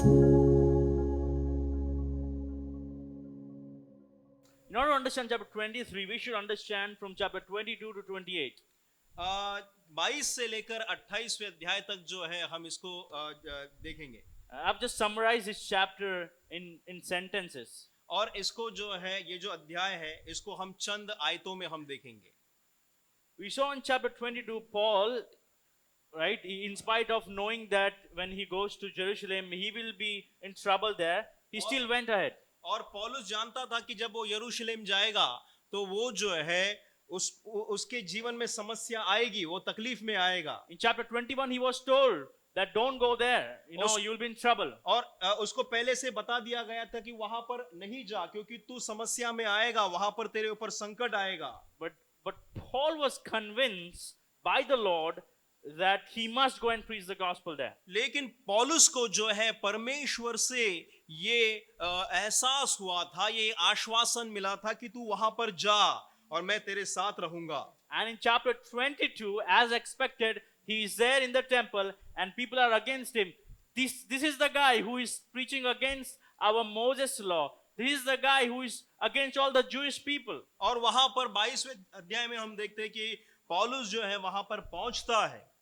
In order to understand chapter 23, we should understand from chapter 22 to 28. 22 से लेकर 28वें अध्याय तक जो है हम इसको देखेंगे I've just summarized this chapter in sentences. और इसको जो है ये जो अध्याय है इसको हम चंद आयतों में हम देखेंगे. We saw in chapter 22, Paul, right, in spite of knowing that when he goes to Jerusalem, he will be in trouble there, he still went ahead. और पौलुस जानता था कि जब वो यरूशलेम जाएगा तो वो जो है उसके जीवन में समस्या आएगी, वो तकलीफ में आएगा. In chapter 21, he was told that don't go there, you'll be in trouble. और उसको पहले से बता दिया गया था कि वहां पर नहीं जा क्योंकि तू समस्या में आएगा, वहां पर तेरे ऊपर संकट आएगा. But Paul was convinced by the Lord that he must go and preach the gospel there. लेकिन पौलुस को जो है परमेश्वर से ये एहसास हुआ था, ये आश्वासन मिला था कि तू वहां पर जा और मैं तेरे साथ रहूंगा. And in chapter 22, as expected, he is there in the temple and people are against him. This is the guy who is preaching against our Moses law. This is the guy who is against all the Jewish people. और वहां पर 22वें अध्याय में हम देखते हैं कि पौलुस जो है वहां पर पहुंचता है,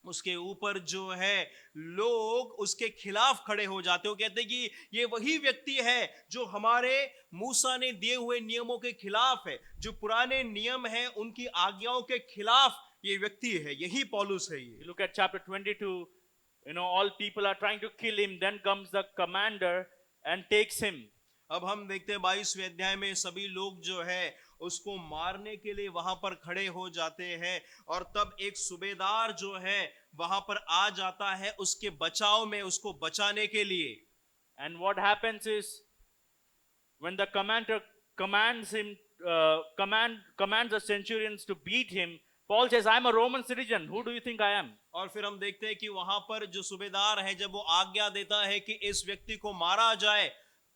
उसके ऊपर जो है लोग उसके खिलाफ खड़े हो जाते हो, कहते हैं कि ये वही व्यक्ति है जो हमारे मूसा ने दिए हुए नियमों के खिलाफ है, जो पुराने नियम हैं उनकी आज्ञाओं के खिलाफ ये व्यक्ति है, यही पौलुस है. ये Look at chapter 22, all people are trying to kill him, then comes the commander and takes him. अब हम देखते हैं 22वें अध्याय में सभी लोग जो है उसको मारने के लिए वहां पर खड़े हो जाते हैं और तब एक सूबेदार जो है वहां पर आ जाता है उसके बचाव में, उसको बचाने के लिए. And what happens is when the commander commands the centurions to beat him, Paul says, I'm a Roman citizen. Who do you think I am? और फिर हम देखते हैं कि वहां पर जो सूबेदार है जब वो आज्ञा देता है कि इस व्यक्ति को मारा जाए,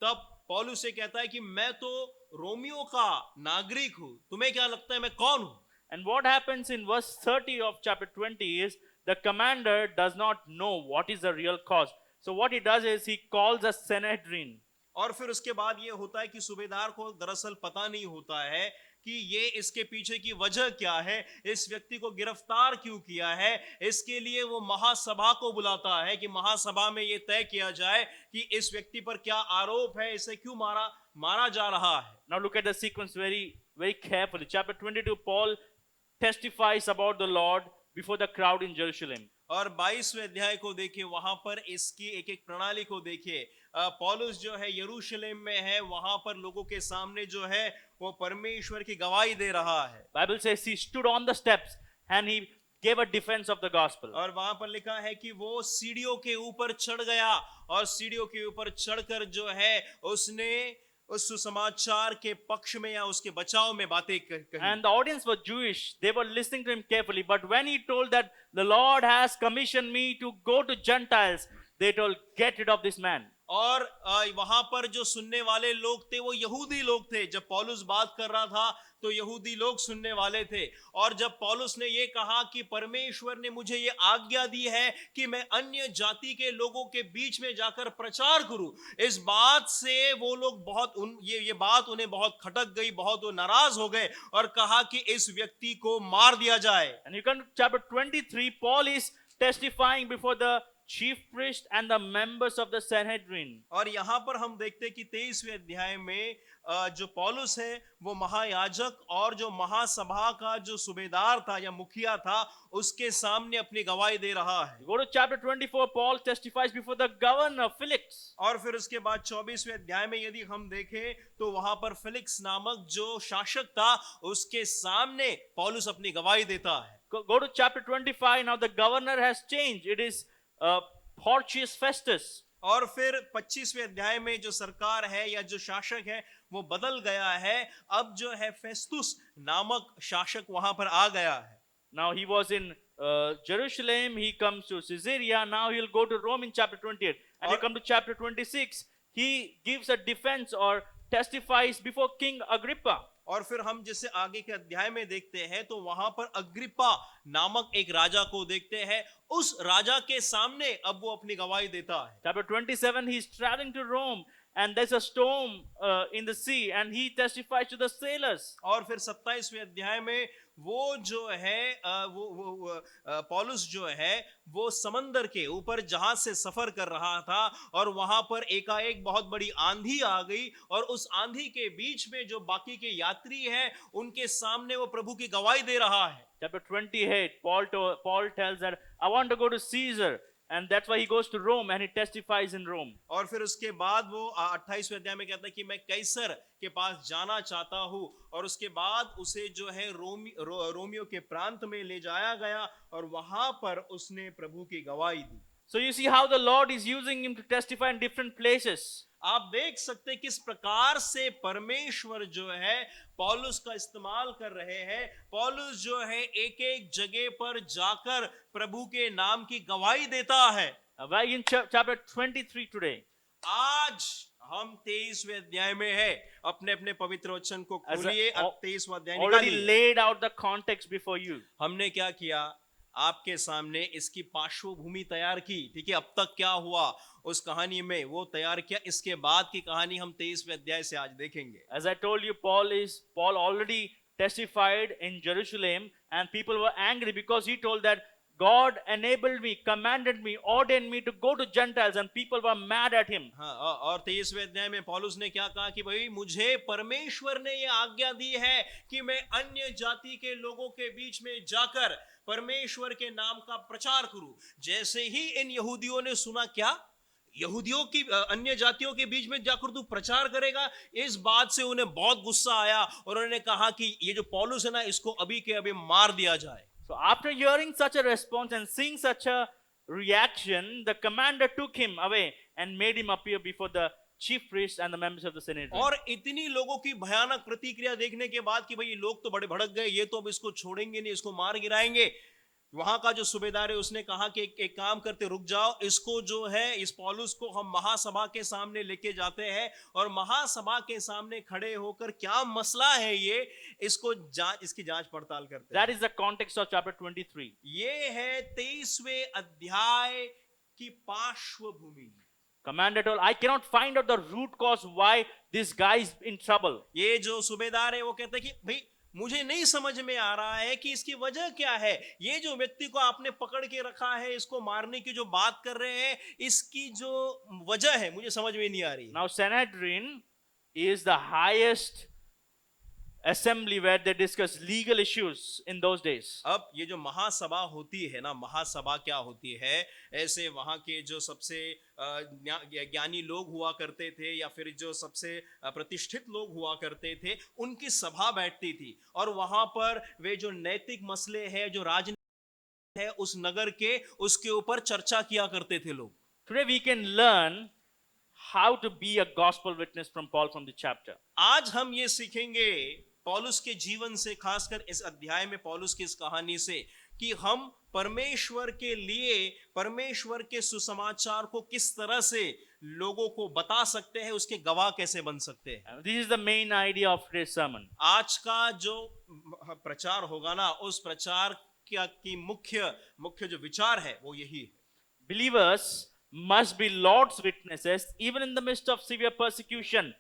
तब पौलुस से कहता है कि मैं तो रोमियो का नागरिक हूं, तुम्हें क्या लगता है मैं कौन हूं. And what happens in verse 30 of chapter 20 is the commander does not know what is the real cause. So what he does is he calls a Sanhedrin. और फिर उसके बाद ये होता है कि सूबेदार को दरअसल पता नहीं होता है कि ये इसके पीछे की वजह क्या है, इस व्यक्ति को गिरफ्तार क्यों किया है. इसके लिए वो महासभा को बुलाता है कि महासभा में ये तय किया जाए कि इस व्यक्ति पर क्या आरोप है, इसे क्यों मारा जा रहा है. Now look at the sequence very carefully. Chapter 22, Paul testifies about the Lord before the crowd in Jerusalem. और 22वें अध्याय को देखिए, वहां पर इसकी एक एक प्रणाली को देखिए. पौलुस जो है यरूशलेम में है, वहां पर लोगों के सामने जो है वो परमेश्वर की गवाही दे रहा है. Bible says he stood on the steps and he gave a defense of the gospel. और वहां पर लिखा है कि वो सीढ़ियों के ऊपर चढ़ गया और सीढ़ियों के ऊपर चढ़कर जो है उसने उस सुसमाचार के पक्ष में या उसके बचाव में बातें कही. And the audience was Jewish. They were listening to him carefully. But when he told that the Lord has commissioned me to go to Gentiles, they told, get rid of this man. और वहां पर जो सुनने वाले लोग थे वो यहूदी लोग थे. जब पौलुस बात कर रहा था तो यहूदी लोग सुनने वाले थे. और जब पौलुस ने ये कहा कि परमेश्वर ने मुझे ये आज्ञा दी है कि मैं अन्य जाति के लोगों के बीच में जाकर प्रचार करूं, इस बात से वो लोग ये बात उन्हें बहुत खटक गई, बहुत वो नाराज हो गए और कहा कि इस व्यक्ति को मार दिया जाए. And you come to chapter 23, Paul is testifying before the chief priest and the members of the Sanhedrin. और यहाँ पर हम देखते हैं कि 23वें अध्याय में जो पौलुस है वो महायाजक और जो महासभा का जो सूबेदार था या मुखिया था उसके सामने अपनी गवाही दे रहा है. Go to chapter 24, Paul testifies before the governor Felix. और फिर उसके बाद 24वें अध्याय में यदि हम देखें तो वहां पर फेलिक्स नामक जो शासक था उसके सामने पौलुस अपनी गवाही देता है. Go to chapter 25. Now the governor has changed. It is Porcius Festus. और फिर 25वें अध्याय में जो सरकार है या जो शासक है वो बदल गया है. अब जो है फेस्तुस नामक शासक वहां पर आ गया है. Now he was in Jerusalem. He comes to Caesarea. Now he'll go to Rome in chapter 28. And you come to chapter 26. He gives a defense or testifies before King Agrippa. और फिर हम जैसे आगे के अध्याय में देखते हैं तो वहां पर अग्रिप्पा नामक एक राजा को देखते हैं। उस राजा के सामने अब वो अपनी गवाही देता है। Chapter 27, he's traveling to Rome and there's a storm in the sea and he testifies to the sailors. और फिर 27वें अध्याय में वो जो है पौलुस जो है वो समंदर के ऊपर जहाज से सफर कर रहा था और वहां पर एकाएक बहुत बड़ी आंधी आ गई और उस आंधी के बीच में जो बाकी के यात्री हैं उनके सामने वो प्रभु की गवाही दे रहा है। Chapter 28, Paul tells that I want to go to Caesar, and that's why he goes to Rome and he testifies in Rome. और फिर उसके बाद वो 28वें अध्याय में कहता है कि मैं कैसर के पास जाना चाहता हूं और उसके बाद उसे जो है रोमियो के प्रांत में ले जाया गया और वहां पर उसने प्रभु की गवाही दी। So you see how the Lord is using him to testify in different places. आप देख सकते हैं किस प्रकार से परमेश्वर जो है पौलुस का इस्तेमाल कर रहे हैं। पौलुस जो है एक एक जगह पर जाकर प्रभु के नाम की गवाही देता है। We're in chapter 23 today. आज हम 23वें अध्याय में है। अपने अपने पवित्र वचन को खोलिए। 23वां अध्याय already निकालिए। laid out the context before you. हमने क्या किया, आपके सामने इसकी पार्श्वभूमि तैयार की। ठीक है, अब तक क्या हुआ उस कहानी में वो तैयार किया। इसके बाद की कहानी हम 23वें अध्याय से आज देखेंगे। As I told you, Paul already testified in Jerusalem and people were angry because he told that God enabled me, commanded me, ordained me to go to Gentiles, and people were mad at him. हाँ, और 23वें अध्याय में पौलुस ने क्या कहा कि भाई मुझे परमेश्वर ने ये आज्ञा दी है कि मैं अन्य जाति के लोगों के बीच में जाकर परमेश्वर के नाम का प्रचार करूं। जैसे ही इन यहूदियों ने सुना, क्या यहूदियों की अन्य जातियों के बीच में जाकर तू प्रचार करेगा, इस बात से उन्हें बहुत गुस्सा आया और उन्होंने कहा कि ये जो पौलुस है ना, इसको अभी के अभी मार दिया जाए। So after hearing such a response and seeing such a reaction, the commander took him away and made him appear before the chief priests and the members of the Sanhedrin. और इतनी लोगों की भयानक प्रतिक्रिया देखने के बाद कि भाई ये लोग तो बड़े भड़क गए, ये तो अब इसको छोड़ेंगे नहीं, इसको मार गिराएंगे। वहां का जो सूबेदार है उसने कहा कि एक काम करते, रुक जाओ, इसको जो है इस पौलुस को हम महासभा के सामने लेके जाते हैं और महासभा के सामने खड़े होकर क्या मसला है ये, इसकी जांच पड़ताल करते हैं। That is the context of chapter 23. ये है 23वें अध्याय की पार्श्वभूमि। Commander told, I cannot find out the root cause why this guy is in trouble. ये जो सूबेदार है वो कहते हैं कि भाई मुझे नहीं समझ में आ रहा है कि इसकी वजह क्या है। ये जो व्यक्ति को आपने पकड़ के रखा है, इसको मारने की जो बात कर रहे हैं, इसकी जो वजह है मुझे समझ में नहीं आ रही। Now Sanhedrin is the highest assembly where they discuss legal issues in those days. अब ये जो महासभा होती है ना, महासभा क्या होती है, ऐसे वहां के जो सबसे ज्ञानी लोग हुआ करते थे या फिर जो सबसे प्रतिष्ठित लोग हुआ करते थे, उनकी सभा बैठती थी और वहां पर वे जो नैतिक मसले हैं, जो राजनीति है उस नगर के, उसके ऊपर चर्चा किया करते थे लोग। Today we can learn how to be a gospel witness from Paul from the chapter. आज हम ये सीखेंगे पौलुस के जीवन से, खासकर इस अध्याय में पौलुस की इस कहानी से, कि हम परमेश्वर के लिए परमेश्वर के सुसमाचार को किस तरह से लोगों को बता सकते हैं, उसके गवाह कैसे बन सकते हैं। This is the main idea of today's sermon. आज का जो प्रचार होगा ना, उस प्रचार की मुख्य जो विचार है वो यही है। Believers must be Lord's witnesses even in the midst of severe persecution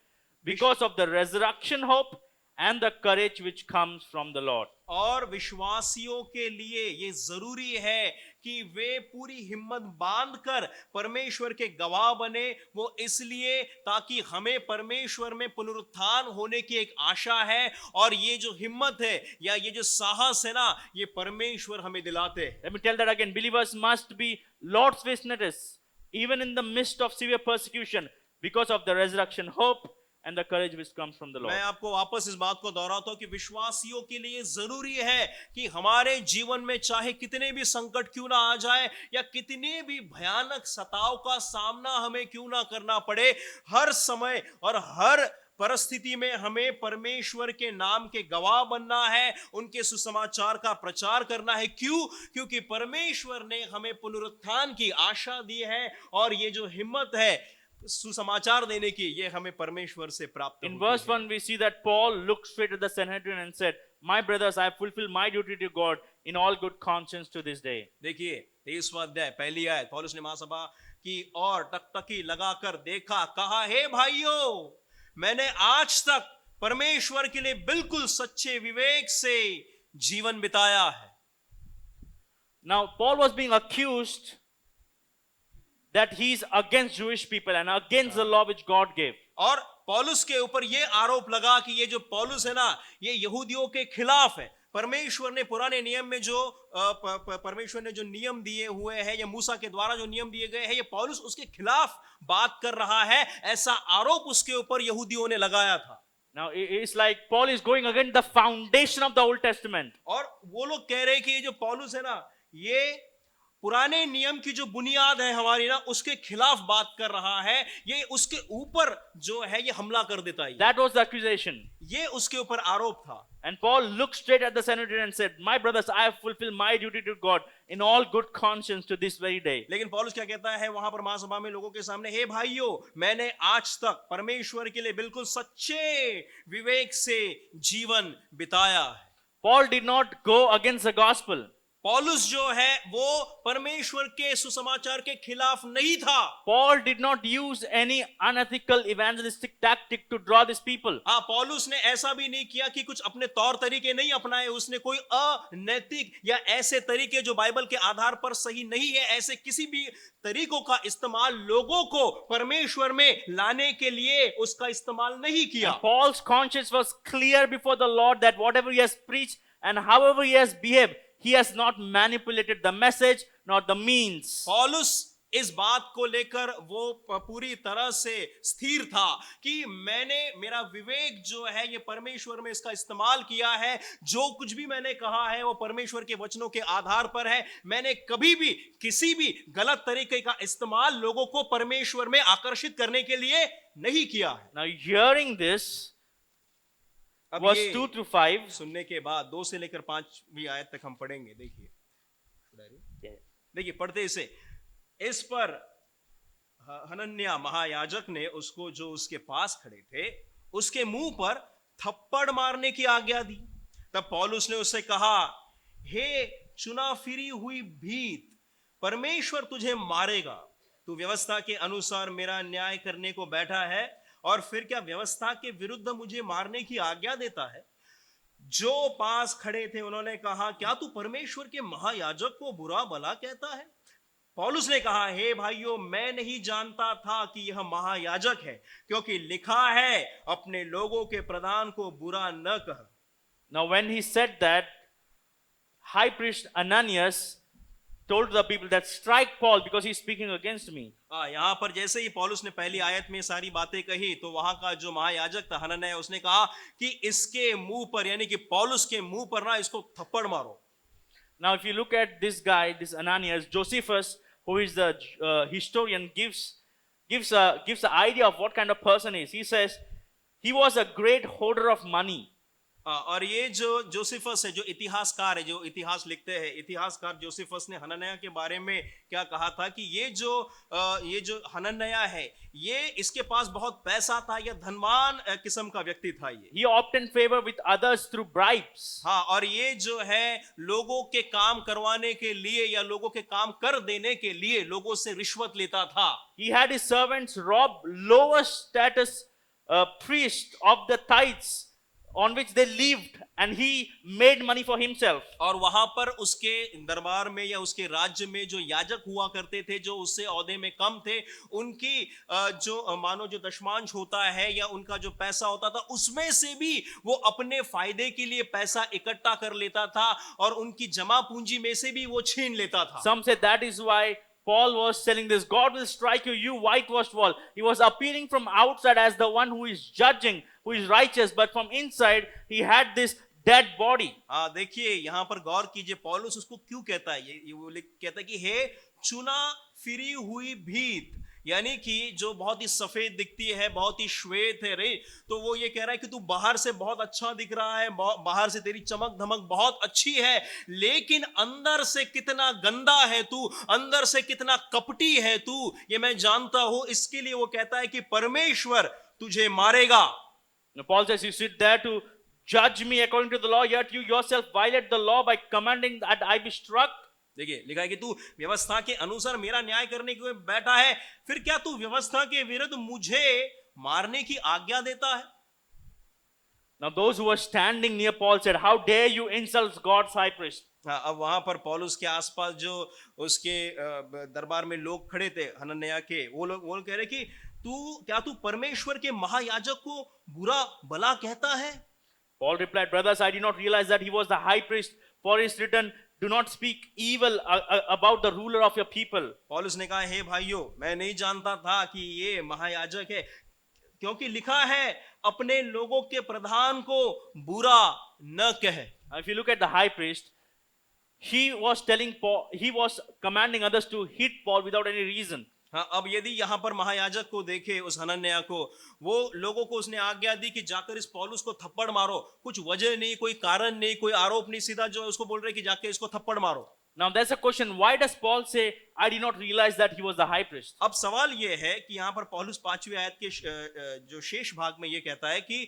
because of the resurrection hope and the courage which comes from the Lord. और विश्वासियों के लिए ये जरूरी है कि वे पूरी हिम्मत बांधकर परमेश्वर के गवाह बने। वो इसलिए ताकि हमें परमेश्वर में पुनरुत्थान होने की एक आशा है और ये जो हिम्मत है या ये जो साहस है ना, ये परमेश्वर हमें दिलाते हैं। Let me tell that again. Believers must be Lord's witnesses even in the midst of severe persecution because of the resurrection hope and the courage which comes from the Lord. मैं आपको वापस इस बात को दोहराता हूं कि विश्वासियों के लिए जरूरी है कि हमारे जीवन में चाहे कितने भी संकट क्यों ना आ जाए या कितने भी भयानक सताव का सामना हमें क्यों ना करना पड़े, हर समय और हर परिस्थिति में हमें परमेश्वर के नाम के गवाह बनना है, उनके सुसमाचार का प्रचार करना है। क्यों? क्योंकि परमेश्वर ने हमें पुनरुत्थान की आशा दी है और ये जो हिम्मत है, सुसमाचार देने की, ये हमें परमेश्वर से प्राप्त In होती verse है। 1, we see that Paul looked straight at the Sanhedrin and said, "My brothers, I have fulfilled my duty to God in all good conscience to this day." देखिए 23वां अध्याय पहली आयत, पौलुस ने महासभा की और टकटकी लगाकर देखा, कहा, हे भाइयों, मैंने आज तक परमेश्वर के लिए बिल्कुल सच्चे विवेक से जीवन बिताया है। Now, Paul was being accused that he's against Jewish people and against the law which God gave. और पौलुस के ऊपर यह आरोप लगा कि ये जो पौलुस है ना, ये यहूदियों के खिलाफ है। परमेश्वर ने पुराने नियम में जो परमेश्वर ने जो नियम दिए हुए हैं, या मूसा के द्वारा जो नियम दिए गए हैं, ये पौलुस उसके खिलाफ बात कर रहा है, ऐसा आरोप उसके ऊपर यहूदियों ने लगाया था। Now, it's like Paul is going against the foundation of the Old Testament. और वो लोग कह रहे हैं कि ये जो पौलुस है ना, ये पुराने नियम की जो बुनियाद है हमारी ना, उसके खिलाफ बात कर रहा है, ये उसके ऊपर जो है ये हमला कर देता है। That was the accusation. ये उसके ऊपर आरोप था। And Paul looked straight at the Sanhedrin and said, "My brothers, I have fulfilled my duty to God in all good conscience to this very day." लेकिन पौलुस क्या कहता है वहां पर महासभा में लोगों के सामने, हे भाइयों, मैंने आज तक परमेश्वर के लिए बिल्कुल सच्चे विवेक से जीवन बिताया है। Paul did not go against the gospel. पौलुस जो है वो परमेश्वर के सुसमाचार के खिलाफ नहीं था। Paul did not use any unethical evangelistic tactic to draw these people. हाँ, पौलुस ने ऐसा भी नहीं किया कि कुछ अपने तौर तरीके नहीं अपनाए, उसने कोई अनैतिक या ऐसे तरीके जो बाइबल के आधार पर सही नहीं है, ऐसे किसी भी तरीकों का इस्तेमाल लोगों को परमेश्वर में लाने के लिए उसका इस्तेमाल नहीं किया। And Paul's conscience was clear before the Lord that whatever he has preached and however he has behaved, he has not manipulated the message nor the means. पौलुस इस बात को लेकर वो पूरी तरह से स्थिर था कि मैंने मेरा विवेक जो है ये परमेश्वर में इसका इस्तेमाल किया है, जो कुछ भी मैंने कहा है वो परमेश्वर के वचनों के आधार पर है। मैंने कभी भी किसी भी गलत तरीके का इस्तेमाल लोगों को परमेश्वर में आकर्षित करने के लिए नहीं किया है। Now, hearing this, अब verse ये 2 through 5. सुनने के बाद 2 से लेकर 5वीं आयत तक हम पढ़ेंगे। देखिए पढ़ते इसे, इस पर हनन्याह महायाजक ने उसको, जो उसके पास खड़े थे, उसके मुंह पर थप्पड़ मारने की आज्ञा दी। तब पौलुस ने उससे कहा, हे चुना फिरी हुई भीत, परमेश्वर तुझे मारेगा। तू व्यवस्था के अनुसार मेरा न्याय करने को बैठा है, और फिर क्या व्यवस्था के विरुद्ध मुझे मारने की आज्ञा देता है? जो पास खड़े थे उन्होंने कहा, क्या तू परमेश्वर के महायाजक को बुरा भला कहता है? पौलुस ने कहा, हे भाइयों, मैं नहीं जानता था कि यह महायाजक है, क्योंकि लिखा है, अपने लोगों के प्रधान को बुरा न कह। Now, when he said that, high priest Ananias told the people that strike Paul because he's speaking against me. यहाँ पर जैसे ही पौलुस ने पहली आयत में सारी बातें कही, तो वहां का जो महायाजक था हनन्याह, उसने कहा कि इसके मुंह पर, यानी कि पौलुस के मुंह पर ना इसको थप्पड़ मारो। Now, if you look at this guy, this Ananias, Josephus, who is the historian, gives the idea of what kind of person he is. He says he was a great hoarder of money. और ये जो Josephus है, जो इतिहासकार है, जो इतिहास लिखते हैं, इतिहासकार जोसेफस ने हनन्याह के बारे में क्या कहा था कि ये जो हनन्याह है, ये इसके पास बहुत पैसा था, या धनवान किस्म का व्यक्ति था ये। He obtained favor with others through bribes. हाँ, और ये जो है लोगों के काम करवाने के लिए या लोगों के काम कर देने के लिए लोगों से रिश्वत लेता था। He had his servants rob lower status priests of the tithes on which they lived, and he made money for himself. और वहां पर उसके दरबार में या उसके राज्य में जो याजक हुआ करते थे, जो उससे औहदे में कम थे, उनकी जो मानो जो दशमांश होता है या उनका जो पैसा होता था, उसमें से भी वो अपने फायदे के लिए पैसा इकट्ठा कर लेता था, और उनकी जमा पूंजी में से भी वो छीन लेता था। Some say that is why Paul was telling this, God will strike you, you whitewashed wall. He was appearing from outside as the one who is judging, who is righteous, but from inside he had this dead body. हाँ, देखिए यहाँ पर गौर कीजिए, पौलुस उसको क्यों कहता है, ये वो कहता है कि हे चुना फिरी हुई भीत, यानी कि जो बहुत ही सफेद दिखती है, बहुत ही श्वेत है रे, तो वो ये कह रहा है कि तू बाहर से बहुत अच्छा दिख रहा है, बाहर से तेरी चमक धमक बहुत अच्छी है, लेकिन अंदर से कितना गंदा है तू, अंदर से कितना कपटी है तू, ये मैं जानता हूं। इसके लिए वो कहता है कि परमेश्वर तुझे मारेगा। Now, Paul says, you sit there to judge me according to the law, yet you yourself violate the law by commanding that I be struck. देखिए लिखा है कि तू व्यवस्था के अनुसार मेरा न्याय करने के लिए बैठा है, फिर क्या तू व्यवस्था के विरुद्ध मुझे मारने की आज्ञा देता है? Now, those who were standing near Paul said, how dare you insult God's high priest? हाँ, अब वहां पर पौलुस के आसपास जो उसके दरबार में लोग खड़े थे हनन्याह के, वो लोग कह रहे कि तू परमेश्वर के महायाजक को बुरा भला कहता है? Paul replied, brothers, I did not realize that he was the high priest, for it is written, do not speak evil about the ruler of your people. पौलुस ने कहा, हे भाइयों, मैं नहीं जानता था कि ये महायाजक है, क्योंकि लिखा है अपने लोगों के प्रधान को बुरा न कहे। If you look at the high priest, he was telling Paul, he was commanding others to hit Paul without any reason. हाँ, अब यदि यहाँ पर महायाजक को देखे, उस हनन्याह को, वो लोगों को उसने आज्ञा दी कि जाकर इस पौलुस को थप्पड़ मारो, कुछ वजह नहीं, कोई कारण नहीं, कोई आरोप नहीं, सीधा जो है उसको बोल रहे कि जाके इसको थप्पड़ मारो। Now there's a question, why does Paul say, I did not realize that he was the high priest? अब सवाल ये है कि यहाँ पर पौलुस 5वीं आयत के जो शेष भाग में ये कहता है कि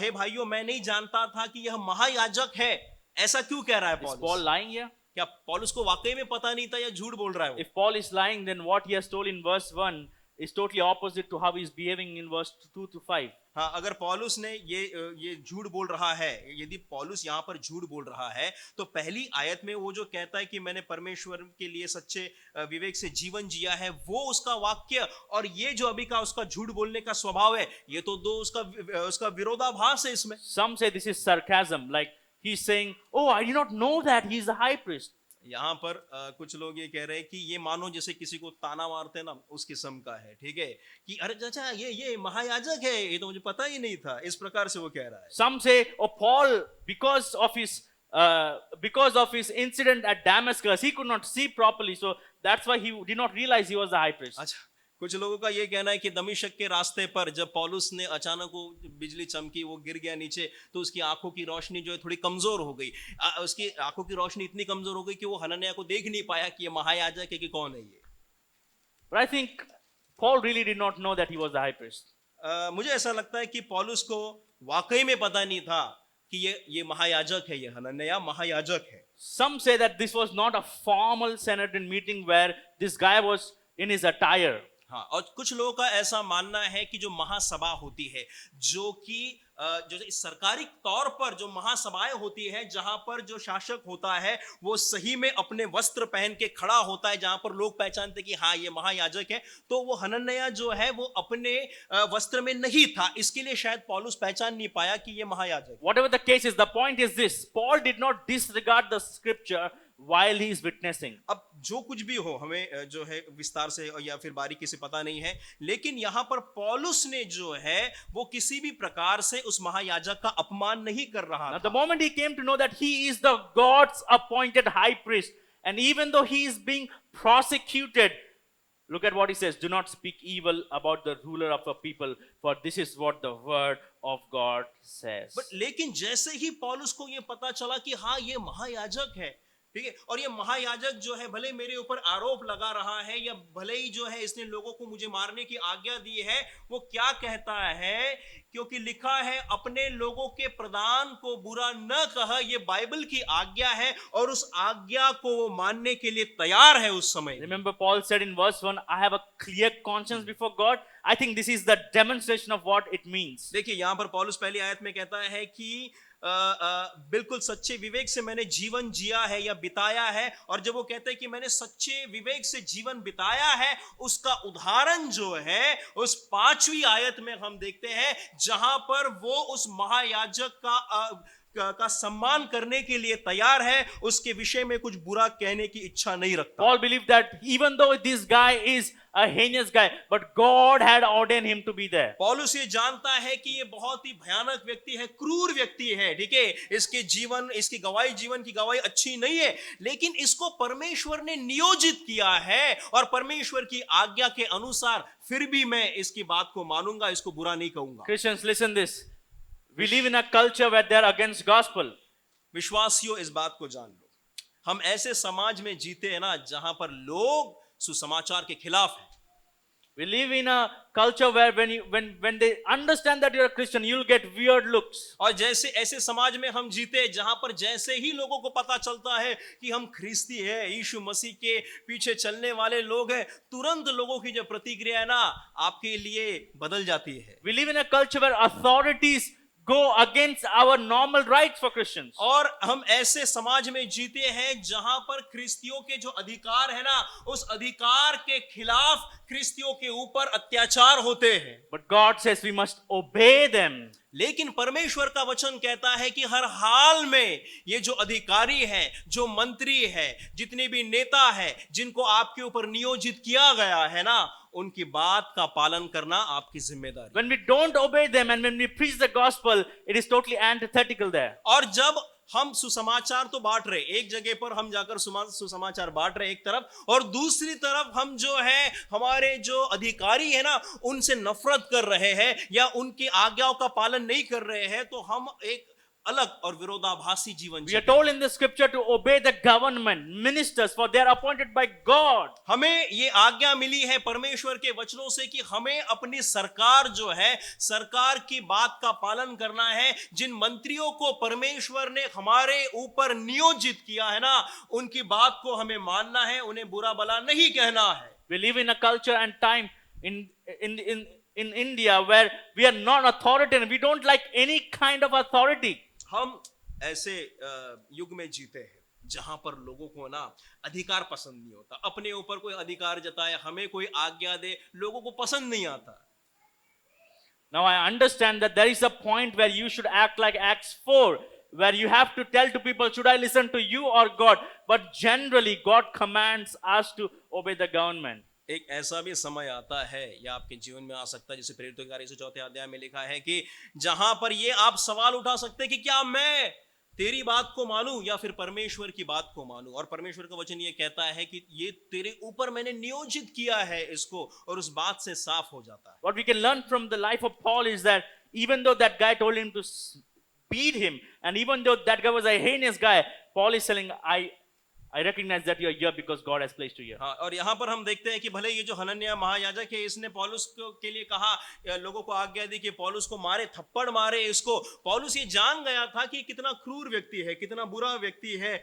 हे भाइयों, मैं नहीं जानता था कि यह महायाजक है। ऐसा क्यों कह रहा है Is Paul पौलुस? lying here? क्या पौलुस को वाकई में पता नहीं था या झूठ बोल रहा है वो? If Paul is lying, then what he has told in verse 1 is totally opposite to how he is behaving in verse 2 to 5. हाँ, अगर पौलुस ने ये झूठ बोल रहा है, यदि पौलुस यहाँ पर झूठ बोल रहा है, तो पहली आयत में वो जो कहता है कि मैंने परमेश्वर के लिए सच्चे विवेक से जीवन जिया है, वो उसका वाक्य, और ये जो अभी का उसका झूठ बोलने का स्वभाव है, ये तो दो उसका विरोधाभास है इसमें। Some say this is sarcasm, like he's saying, oh, I did not know that he is the high priest. यहाँ पर कुछ लोग ये कह रहे हैं कि ये मानो जैसे किसी को ताना मारते ना, उस किस्म का है, ठीक है, कि अरे चाचा ये महायाजक है, ये तो मुझे पता ही नहीं था, इस प्रकार से वो कह रहा है। Some say, oh, Paul, because of his incident at Damascus, he could not see properly, so that's why he did not realize he was the high priest. अच्छा, कुछ लोगों का ये कहना है कि दमिश्क के रास्ते पर जब पौलुस ने अचानक वो बिजली चमकी, वो गिर गया नीचे, तो उसकी आंखों की रोशनी जो है थोड़ी कमजोर हो गई। उसकी आंखों की रोशनी इतनी कमजोर हो गई कि वो हनन्याह को देख नहीं पाया कि ये महायाजक है कि कौन है ये। But I think Paul really did not know that he was the high priest. मुझे ऐसा लगता है कि पौलुस को वाकई में पता नहीं था कि ये महायाजक है, ये हनन्याह महायाजक है। Some say that this was not a formal Sanhedrin meeting where this guy was in his attire. हाँ, और कुछ लोगों का ऐसा मानना है कि जो महासभा होती है, जो कि जो सरकारी तौर पर जो महासभाएं होती है, जहां पर जो शासक होता है वो सही में अपने वस्त्र पहन के खड़ा होता है, जहां पर लोग पहचानते कि हाँ ये महायाजक है, तो वो हनन्याह जो है वो अपने वस्त्र में नहीं था, इसके लिए शायद पौलुस पहचान नहीं पाया कि ये महायाजक। Whatever the case is, the point is this: Paul did not disregard the scripture while he is witnessing. अब जो कुछ भी हो, हमें जो है विस्तार से या फिर बारीकी से पता नहीं है, लेकिन यहाँ पर पौलुस ने जो है वो किसी भी प्रकार से उस महायाजक का अपमान नहीं कर रहा Now, था। the moment he came to know that he is the God's appointed high priest, and even though he is being prosecuted, look at what he says: do not speak evil about the ruler of a people, for this is what the word of God says. But लेकिन जैसे ही पौलुस को ये पता चला कि हाँ ये महायाजक है, ठीक है, और ये महायाजक जो है भले मेरे ऊपर आरोप लगा रहा है, या भले ही जो है इसने लोगों को मुझे मारने की आज्ञा दी है, वो क्या कहता है, क्योंकि लिखा है अपने लोगों के प्रधान को बुरा न कह, ये बाइबल की आज्ञा है, और उस आज्ञा को वो मानने के लिए तैयार है उस समय। Remember, Paul said in verse 1, I have a clear conscience before God. I think this is the demonstration of what it means. देखिए यहाँ पर पौलुस पहली आयत में कहता है कि बिल्कुल सच्चे विवेक से मैंने जीवन जिया है या बिताया है, और जब वो कहते हैं कि मैंने सच्चे विवेक से जीवन बिताया है, उसका उदाहरण जो है उस 5वीं आयत में हम देखते हैं, जहां पर वो उस महायाजक का सम्मान करने के लिए तैयार है, उसके विषय में कुछ बुरा कहने की इच्छा नहीं रखता। Paul believed that even though this guy is a heinous guy, but God had ordained him to be there. पौलुस ये जानता है कि ये बहुत ही भयानक व्यक्ति है, क्रूर व्यक्ति है, ठीक है, इसके जीवन, इसकी गवाही, जीवन की गवाही अच्छी नहीं है, लेकिन इसको परमेश्वर ने नियोजित किया है और परमेश्वर की आज्ञा के अनुसार फिर भी मैं इसकी बात को मानूंगा, इसको बुरा नहीं कहूंगा। Christians, listen this. We live in a culture where they're against gospel. विश्वासियों, इस बात को जान लो, हम ऐसे समाज में जीते हैं ना जहां पर लोग सुसमाचार के खिलाफ हैं। We live in a culture where when they understand that you're a Christian, you'll get weird looks. और जैसे ऐसे समाज में हम जीते जहां पर जैसे ही लोगों को पता चलता है कि हम ख्रिस्ती है, यीशु मसीह के पीछे चलने वाले लोग हैं, तुरंत लोगों की जो प्रतिक्रिया है ना आपके लिए बदल जाती है। We live in a culture where authorities go against our normal rights for Christians. और हम ऐसे समाज में जीते हैं जहां पर ख्रिस्तियों के जो अधिकार है ना, उस अधिकार के खिलाफ ख्रिस्तियों के ऊपर अत्याचार होते हैं। But God says we must obey them. लेकिन परमेश्वर का वचन कहता है कि हर हाल में ये जो अधिकारी हैं, जो मंत्री हैं, जितने भी नेता हैं, जिनको आपके ऊपर नियोजित किया गया है ना, उनकी बात का पालन करना आपकी जिम्मेदारी। When we don't obey them and when we preach the gospel, it is totally antithetical there. और जब हम सुसमाचार तो बांट रहे, एक जगह पर हम जाकर सुसमाचार बांट रहे एक तरफ, और दूसरी तरफ हम जो है हमारे जो अधिकारी है ना उनसे नफरत कर रहे हैं या उनकी आज्ञाओं का पालन नहीं कर रहे हैं, तो हम एक अलग और विरोधाभासी जीवन We are जीते। told in the scripture to obey the government, ministers, for they are appointed by God. हमें ये आज्ञा मिली है परमेश्वर के वचनों से कि हमें अपनी सरकार जो है, सरकार की बात का पालन करना है। जिन मंत्रियों को परमेश्वर ने हमारे ऊपर नियोजित किया है ना, उनकी बात को हमें मानना है, उन्हें बुरा भला नहीं कहना है। We live in a culture and time in India where we are not authoritarian. We don't like any kind of authority. हम ऐसे युग में जीते हैं जहां पर लोगों को ना अधिकार पसंद नहीं होता, अपने ऊपर कोई अधिकार जताए, हमें कोई आज्ञा दे, लोगों को पसंद नहीं आता। Now I understand that there is a point where you should act like Acts 4, where you have to tell to people, should I listen to you or God? But generally God commands us to obey the government. एक ऐसा भी समय आता है या आपके जीवन में आ सकता है, जिसे प्रेरितों के कार्य 4 अध्याय में लिखा है कि जहां पर ये आप सवाल उठा सकते हैं कि क्या मैं तेरी बात को मानूं या फिर परमेश्वर की बात को मानूं। और परमेश्वर का वचन ये कहता है कि ये तेरे ऊपर मैंने नियोजित किया है इसको, और उस बात से साफ हो जाता है। What we can learn from the life of Paul is that even though that guy told him to beat him, and even though that guy was a heinous guy, Paul is telling, I recognize that you are here because God has placed you here. हाँ, और यहाँ पर हम देखते हैं कि भले ये जो हनन्याह महायाजक है, इसने पौलुस के लिए कहा, लोगों को आज्ञा दी कि पौलुस को मारे, थप्पड़ मारे इसको। पौलुस ये जान गया था कि कितना क्रूर व्यक्ति है, कितना बुरा व्यक्ति है।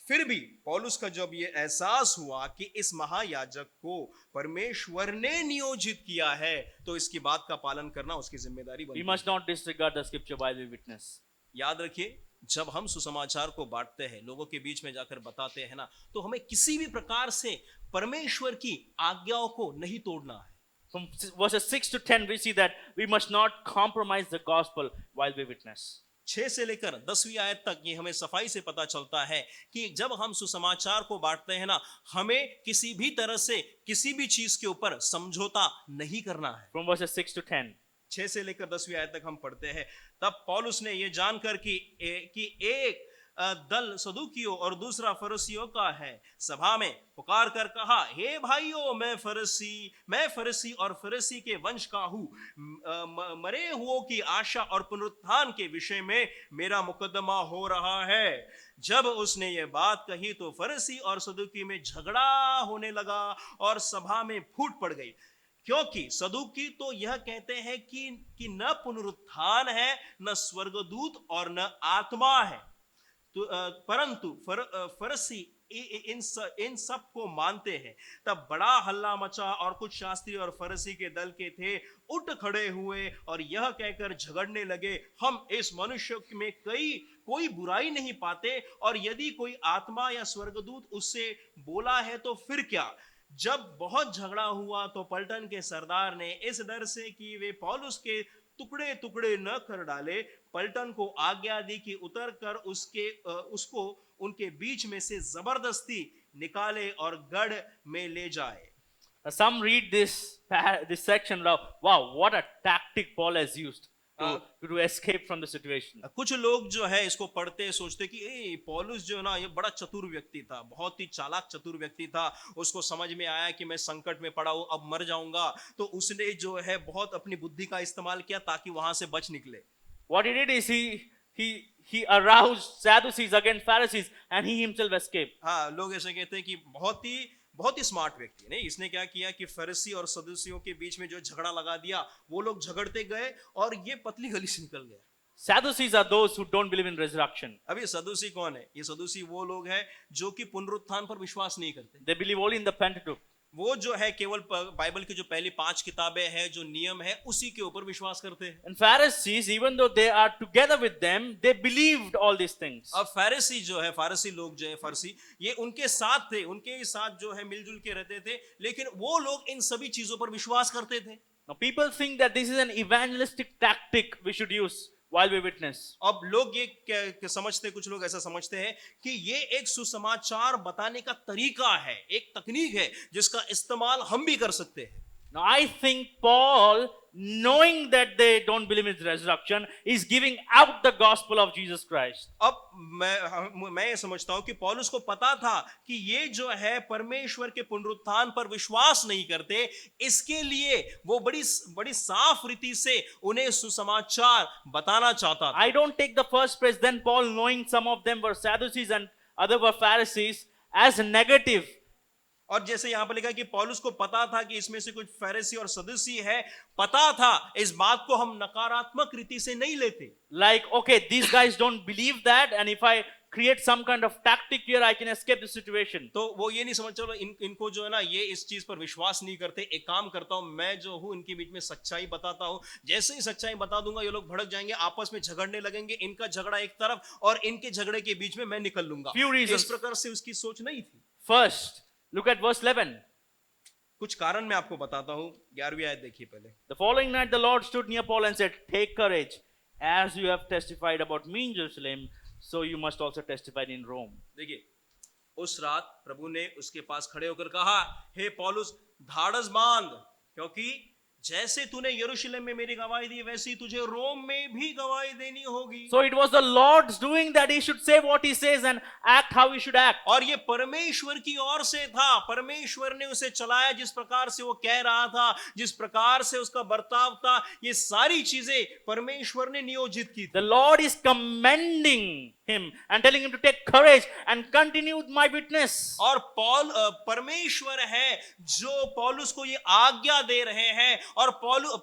फिर भी पौलुस का जब ये एहसास हुआ कि इस महायाजक को परमेश्वर ने नियोजित किया है, तो इसकी बात का पालन करना उसकी जिम्मेदारी We बनती है। must not disregard the scripture while we witness. याद रखिए, जब हम सुसमाचार को बांटते हैं, लोगों के बीच में जाकर बताते हैं ना, तो हमें किसी भी प्रकार से परमेश्वर की आज्ञाओं को नहीं तोड़ना है। From verses 6 to 10, we see that we must not compromise the gospel while we witness. 6 से लेकर 10वीं आयत तक ये हमें सफाई से पता चलता है कि जब हम सुसमाचार को बांटते हैं ना, हमें किसी भी तरह से किसी भी चीज के ऊपर समझौता नहीं करना है। From verses 6 to 10. 6 से लेकर 10वीं आयत तक हम पढ़ते हैं, तब पौलुस ने यह जानकर कि एक दल सदूकियों और दूसरा फरीसियों का है, सभा में पुकार कर कहा, हे भाइयों, मैं फरीसी और फरीसी के वंश का हूं। मरे हुओं की आशा और पुनरुत्थान के विषय में मेरा मुकदमा हो रहा है। जब उसने ये बात कही तो फरीसी और सदूकी में झगड़ा होने लगा और सभा में फूट पड़ गई, क्योंकि सदूकी तो यह कहते हैं कि न पुनरुत्थान है, न स्वर्गदूत और न आत्मा है, परंतु फरीसी इन सब को मानते हैं। तब बड़ा हल्ला मचा और कुछ शास्त्री और फरीसी के दल के थे उठ खड़े हुए और यह कहकर झगड़ने लगे, हम इस मनुष्य में कोई बुराई नहीं पाते, और यदि कोई आत्मा या स्वर्गदूत उससे बोला है तो फिर क्या। जब बहुत झगड़ा हुआ तो पलटन के सरदार ने इस डर से कि वे पौलुस के टुकड़े टुकड़े न कर डाले, पलटन को आज्ञा दी कि उतर कर उसको उनके बीच में से जबरदस्ती निकाले और गढ़ में ले जाए। Some read this section now. Wow, what a tactic Paul has used to escape from the situation. कुछ लोग जो है इसको पढ़ते हैं सोचते कि ए पौलुस जो है ना ये बड़ा चतुर व्यक्ति था, बहुत ही चालाक चतुर व्यक्ति था। उसको समझ में आया कि मैं संकट में पड़ा हूं, अब मर जाऊंगा, तो उसने जो है बहुत अपनी बुद्धि का इस्तेमाल किया ताकि वहां से बच निकले। What he did is he aroused Sadducees against Pharisees and he himself escaped. हाँ, लोग ऐसे कहते हैं कि बहुत ही स्मार्ट व्यक्ति है। नहीं, इसने क्या किया कि फरीसी और सदूसियों के बीच में जो झगड़ा लगा दिया, वो लोग झगड़ते गए और ये पतली गली से निकल गया। Sadducees are those who don't believe in resurrection. अब ये सदूसी कौन है? ये सदूसी वो लोग हैं जो कि पुनरुत्थान पर विश्वास नहीं करते। They believe only in the Pentateuch. वो जो है केवल बाइबल की जो पहली 5 किताबें हैं, जो नियम है, उसी के ऊपर विश्वास करते हैं। And Pharisees, even though they are together with them, they believed all these things. अब फारसी जो है, फारसी लोग जो है, फारसी, ये उनके साथ थे, उनके साथ जो है मिलजुल के रहते थे, लेकिन वो लोग इन सभी चीजों पर विश्वास करते थे। Now people think that this is an evangelistic tactic we should use while we witness. अब लोग ये समझते, कुछ लोग ऐसा समझते हैं कि ये एक सुसमाचार बताने का तरीका है, एक तकनीक है जिसका इस्तेमाल हम भी कर सकते हैं। Now I think Paul, knowing that they don't believe in his resurrection, is giving out the gospel of Jesus Christ. अब मैं ये समझता हूं कि पौलुस को पता था कि ये जो है परमेश्वर के पुनरुत्थान पर विश्वास नहीं करते, इसके लिए वो बड़ी साफ रीति से उन्हें सुसमाचार बताना चाहता था। I don't take the first place, then Paul, knowing some of them were Sadducees and other were Pharisees, as negative. और जैसे यहां पर लिखा कि पौलुस को पता था कि इसमें से कुछ फरीसी और सदूसी है, पता था, इस बात को हम नकारात्मक रीति से नहीं लेते। Like, okay, these guys don't believe that, and if I create some kind of tactic here, I can escape the situation. तो वो ये नहीं समझ, चलो इनको जो है ना, ये इस चीज पर विश्वास नहीं करते, एक काम करता हूं, मैं जो हूं इनके बीच में सच्चाई बताता हूं, जैसे ही सच्चाई बता दूंगा ये लोग भड़क जाएंगे, आपस में झगड़ने लगेंगे, इनका झगड़ा एक तरफ और इनके झगड़े के बीच में मैं निकल लूंगा। Few reasons. इस प्रकार से उसकी सोच नहीं थी। First, look at verse 11. कुछ कारण मैं आपको बताता हूं। 11वीं आयत देखिए पहले। The following night the Lord stood near Paul and said, "Take courage, as you have testified about me in Jerusalem, so you must also testify in Rome." देखिए, उस रात प्रभु ने उसके पास खड़े होकर कहा, हे पौलुस, धाड़स बांध, क्योंकि जैसे तूने यरूशलेम में मेरी गवाही दी, वैसे ही तुझे रोम में भी गवाही देनी होगी। So it was the Lord's doing that he should say what he says and act how he should act. और ये परमेश्वर की ओर से था, परमेश्वर ने उसे चलाया, जिस प्रकार से वो कह रहा था, जिस प्रकार से उसका बर्ताव था, ये सारी चीजें परमेश्वर ने नियोजित की थी। The Lord is commending him and telling him to take courage and continue with my witness. और परमेश्वर है जो पौलुस को ये आज्ञा दे रहे हैं, और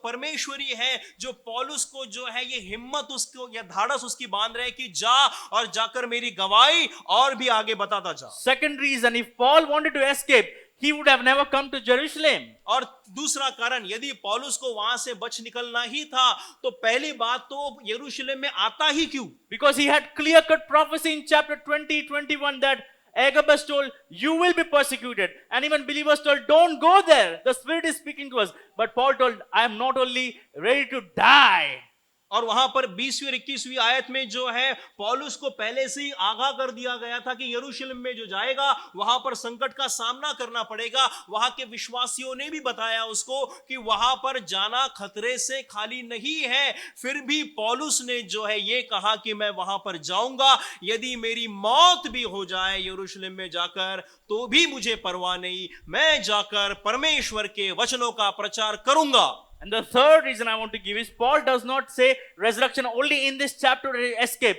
परमेश्वरी है जो पौलुस को जो है ये हिम्मत उसको या धाड़स उसकी बांध रहे कि जा और जाकर मेरी गवाही और भी आगे बताता जा। Second reason, if Paul wanted to escape, he would have never come to Jerusalem. और दूसरा कारण, यदि पौलुस को वहां से बच निकलना ही था, तो पहली बात तो यरूशलेम में आता ही क्यों? Because he had clear-cut prophecy in chapter 20-21 that Agabus told, you will be persecuted. And even believers told, don't go there. The Spirit is speaking to us. But Paul told, I am not only ready to die. और वहां पर 20वीं और 21वीं आयत में जो है पौलुस को पहले से ही आगाह कर दिया गया था कि यरूशलेम में जो जाएगा वहां पर संकट का सामना करना पड़ेगा। वहां के विश्वासियों ने भी बताया उसको कि वहां पर जाना खतरे से खाली नहीं है। फिर भी पौलुस ने जो है ये कहा कि मैं वहां पर जाऊंगा, यदि मेरी मौत भी हो जाए यरूशलेम में जाकर तो भी मुझे परवाह नहीं, मैं जाकर परमेश्वर के वचनों का प्रचार करूंगा। And the third reason I want to give is Paul does not say resurrection only in this chapter to escape.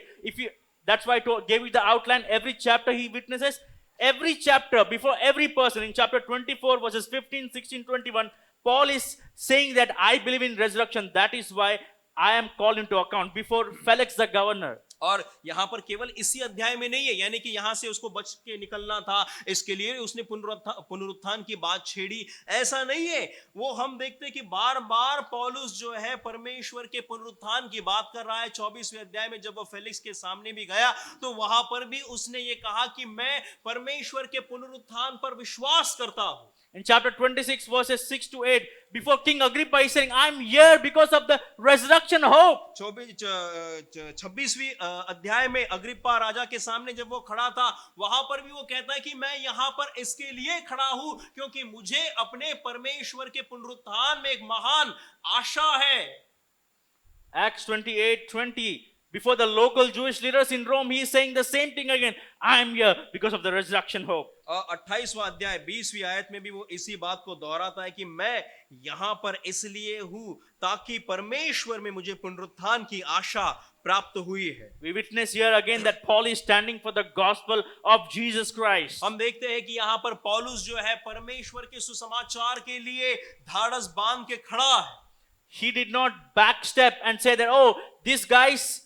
That's why I gave you the outline. Every chapter he witnesses, every chapter before every person. In chapter 24 verses 15, 16, 21, Paul is saying that I believe in resurrection. That is why I am called into account before Felix the governor. और यहां पर केवल इसी अध्याय में नहीं है, यानी कि यहां से उसको बच के निकलना था, इसके लिए उसने पुनरुत्थान की बात छेड़ी, ऐसा नहीं है। वो हम देखते हैं कि बार बार पौलुस जो है परमेश्वर के पुनरुत्थान की बात कर रहा है। 24वें अध्याय में जब वो फेलिक्स के सामने भी गया तो वहां पर भी उसने ये कहा कि मैं परमेश्वर के पुनरुत्थान पर विश्वास करता हूं। In chapter 26, verses 6 to 8, before King Agrippa is saying, I'm here because of the resurrection hope. 26वीं अध्याय में अग्रिप्पा राजा के सामने जब वो खड़ा था, वहां पर भी वो कहता है कि मैं यहां पर इसके लिए खड़ा हूं क्योंकि मुझे अपने परमेश्वर के पुनरुत्थान में एक महान आशा है. Acts 28:20, before the local Jewish leaders in Rome, he is saying the same thing again. I am here because of the resurrection hope. 28वां अध्याय 20वीं आयत में भी वो इसी बात को दोहराता है कि मैं यहां पर इसलिए हूं ताकि परमेश्वर में मुझे पुनरुत्थान की आशा प्राप्त हुई है. We witness here again that Paul is standing for the gospel of Jesus Christ. हम देखते हैं कि यहाँ पर पौलुस जो है परमेश्वर के सुसमाचार के लिए धाड़स बांध के खड़ा है. He did not backstep and say that, oh, these guys,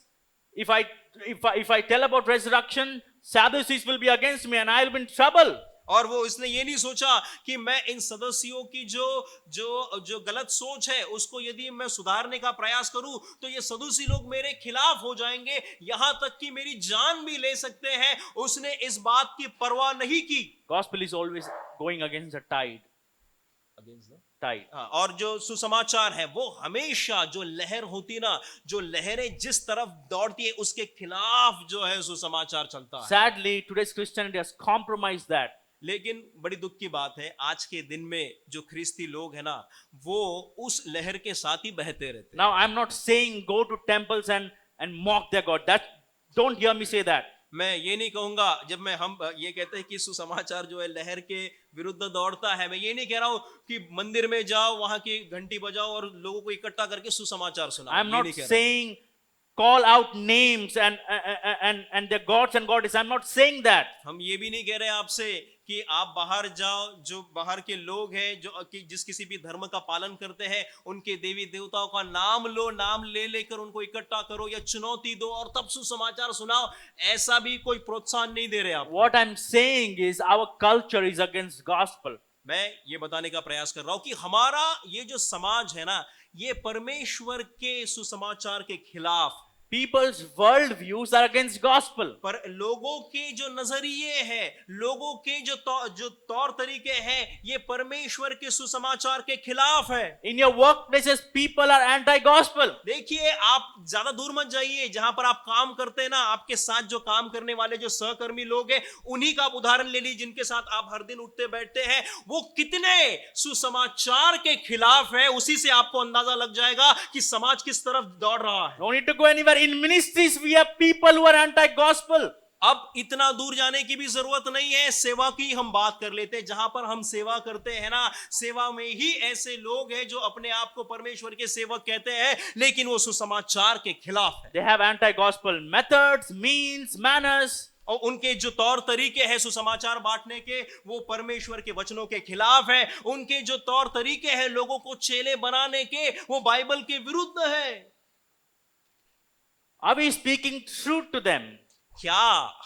if I tell about resurrection, Sadducees will be against me and I will be in trouble. और वो इसने ये नहीं सोचा कि मैं इन सदस्यों की जो गलत सोच है उसको यदि मैं सुधारने का प्रयास करूं तो ये सदुसी लोग मेरे खिलाफ हो जाएंगे, यहां तक कि मेरी जान भी ले सकते हैं. उसने इस बात की परवाह नहीं की. Gospel is always going against the tide. Tide. और जो सुसमाचार है वो हमेशा जो लहर होती ना, जो लहरें जिस तरफ दौड़ती है उसके खिलाफ जो है सुसमाचार चलता है. Sadly, today's Christianity has compromised that. लेकिन बड़ी दुख की बात है आज के दिन में जो ख्रिस्ती लोग हैं ना वो उस लहर के साथ ही बहते रहते हैं. Now, I'm not saying go to temples and mock their God. Don't hear me say that. मैं ये नहीं कहूंगा जब हम ये कहते हैं कि सुसमाचार जो है लहर के विरुद्ध दौड़ता है, मैं ये नहीं कह रहा हूं कि मंदिर में जाओ वहां की घंटी बजाओ और लोगों को इकट्ठा करके सुसमाचार सुनाओ. I'm not saying call out names and their gods and goddesses. I'm not saying that. हम ये भी नहीं कह रहे आपसे कि आप बाहर जाओ, जो बाहर के लोग हैं जो जिस किसी भी धर्म का पालन करते हैं उनके देवी देवताओं का नाम लो, नाम ले लेकर उनको इकट्ठा करो या चुनौती दो और तब सुसमाचार सुनाओ, ऐसा भी कोई प्रोत्साहन नहीं दे रहे आप. What I'm saying is our culture is against gospel. मैं ये बताने का प्रयास कर रहा हूं कि हमारा ये जो समाज है ना ये परमेश्वर के सुसमाचार के खिलाफ. People's world views are against gospel. पर लोगों के जो नजरिए हैं, लोगों के जो तौर तरीके हैं, ये परमेश्वर के सुसमाचार के खिलाफ है. In your workplaces, people are anti-gospel. देखिए आप ज्यादा दूर मत जाइए, जहां पर आप काम करते हैं ना, आपके साथ जो काम करने वाले जो सहकर्मी लोग हैं उन्हीं का आप उदाहरण ले लीजिए, जिनके साथ आप हर दिन उठते बैठते हैं, वो कितने सुसमाचार के खिलाफ है. उसी से आपको अंदाजा लग जाएगा कि समाज किस तरफ दौड़ रहा है. No need to go anywhere. In ministries, we have people who are anti-gospel. अब इतना दूर जाने की भी जरूरत नहीं है, सेवा की हम बात कर लेते हैं. जहां पर हम सेवा करते हैं ना, सेवा में ही ऐसे लोग हैं जो अपने आप को परमेश्वर के सेवक कहते हैं लेकिन वो सुसमाचार के खिलाफ है. They have anti-gospel methods, means, manners. और उनके जो तौर तरीके हैं सुसमाचार बांटने के वो परमेश्वर के वचनों के खिलाफ है. उनके जो तौर तरीके हैं लोगों को चेले बनाने के वो बाइबल के विरुद्ध है. Are we speaking truth to them? क्या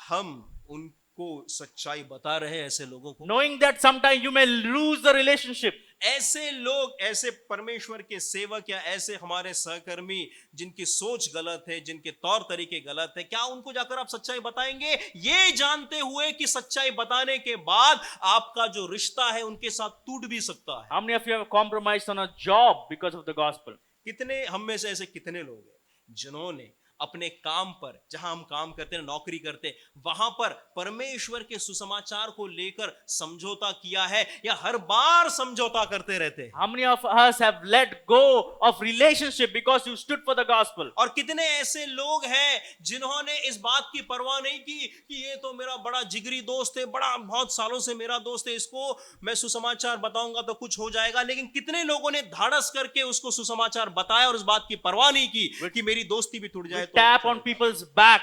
हम उनको सच्चाई बता रहे हैं ऐसे लोगों को? Knowing that sometimes you may lose the relationship. ऐसे लोग, ऐसे परमेश्वर के सेवक या ऐसे हमारे सहकर्मी जिनकी सोच गलत है, जिनके तौर तरीके गलत है, क्या उनको जाकर आप सच्चाई बताएंगे ये जानते हुए कि सच्चाई बताने के बाद आपका जो रिश्ता है उनके साथ टूट भी सकता है? How many of you have compromised on a job because of the gospel? कितने हम में से ऐसे कितने लोग हैं जिन्होंने अपने काम पर, जहां हम काम करते हैं, नौकरी करते हैं, वहां पर परमेश्वर के सुसमाचार को लेकर समझौता किया है या हर बार समझौता करते रहते हैं? How many of us have let go of relationship because you stood for the gospel? और कितने ऐसे लोग हैं जिन्होंने इस बात की परवाह नहीं की कि ये तो मेरा बड़ा जिगरी दोस्त है, बड़ा बहुत सालों से मेरा दोस्त है, इसको मैं सुसमाचार बताऊंगा तो कुछ हो जाएगा. लेकिन कितने लोगों ने धाड़स करके उसको सुसमाचार बताया और इस बात की परवाह नहीं की कि मेरी दोस्ती भी टूट जाए. Tap on people's back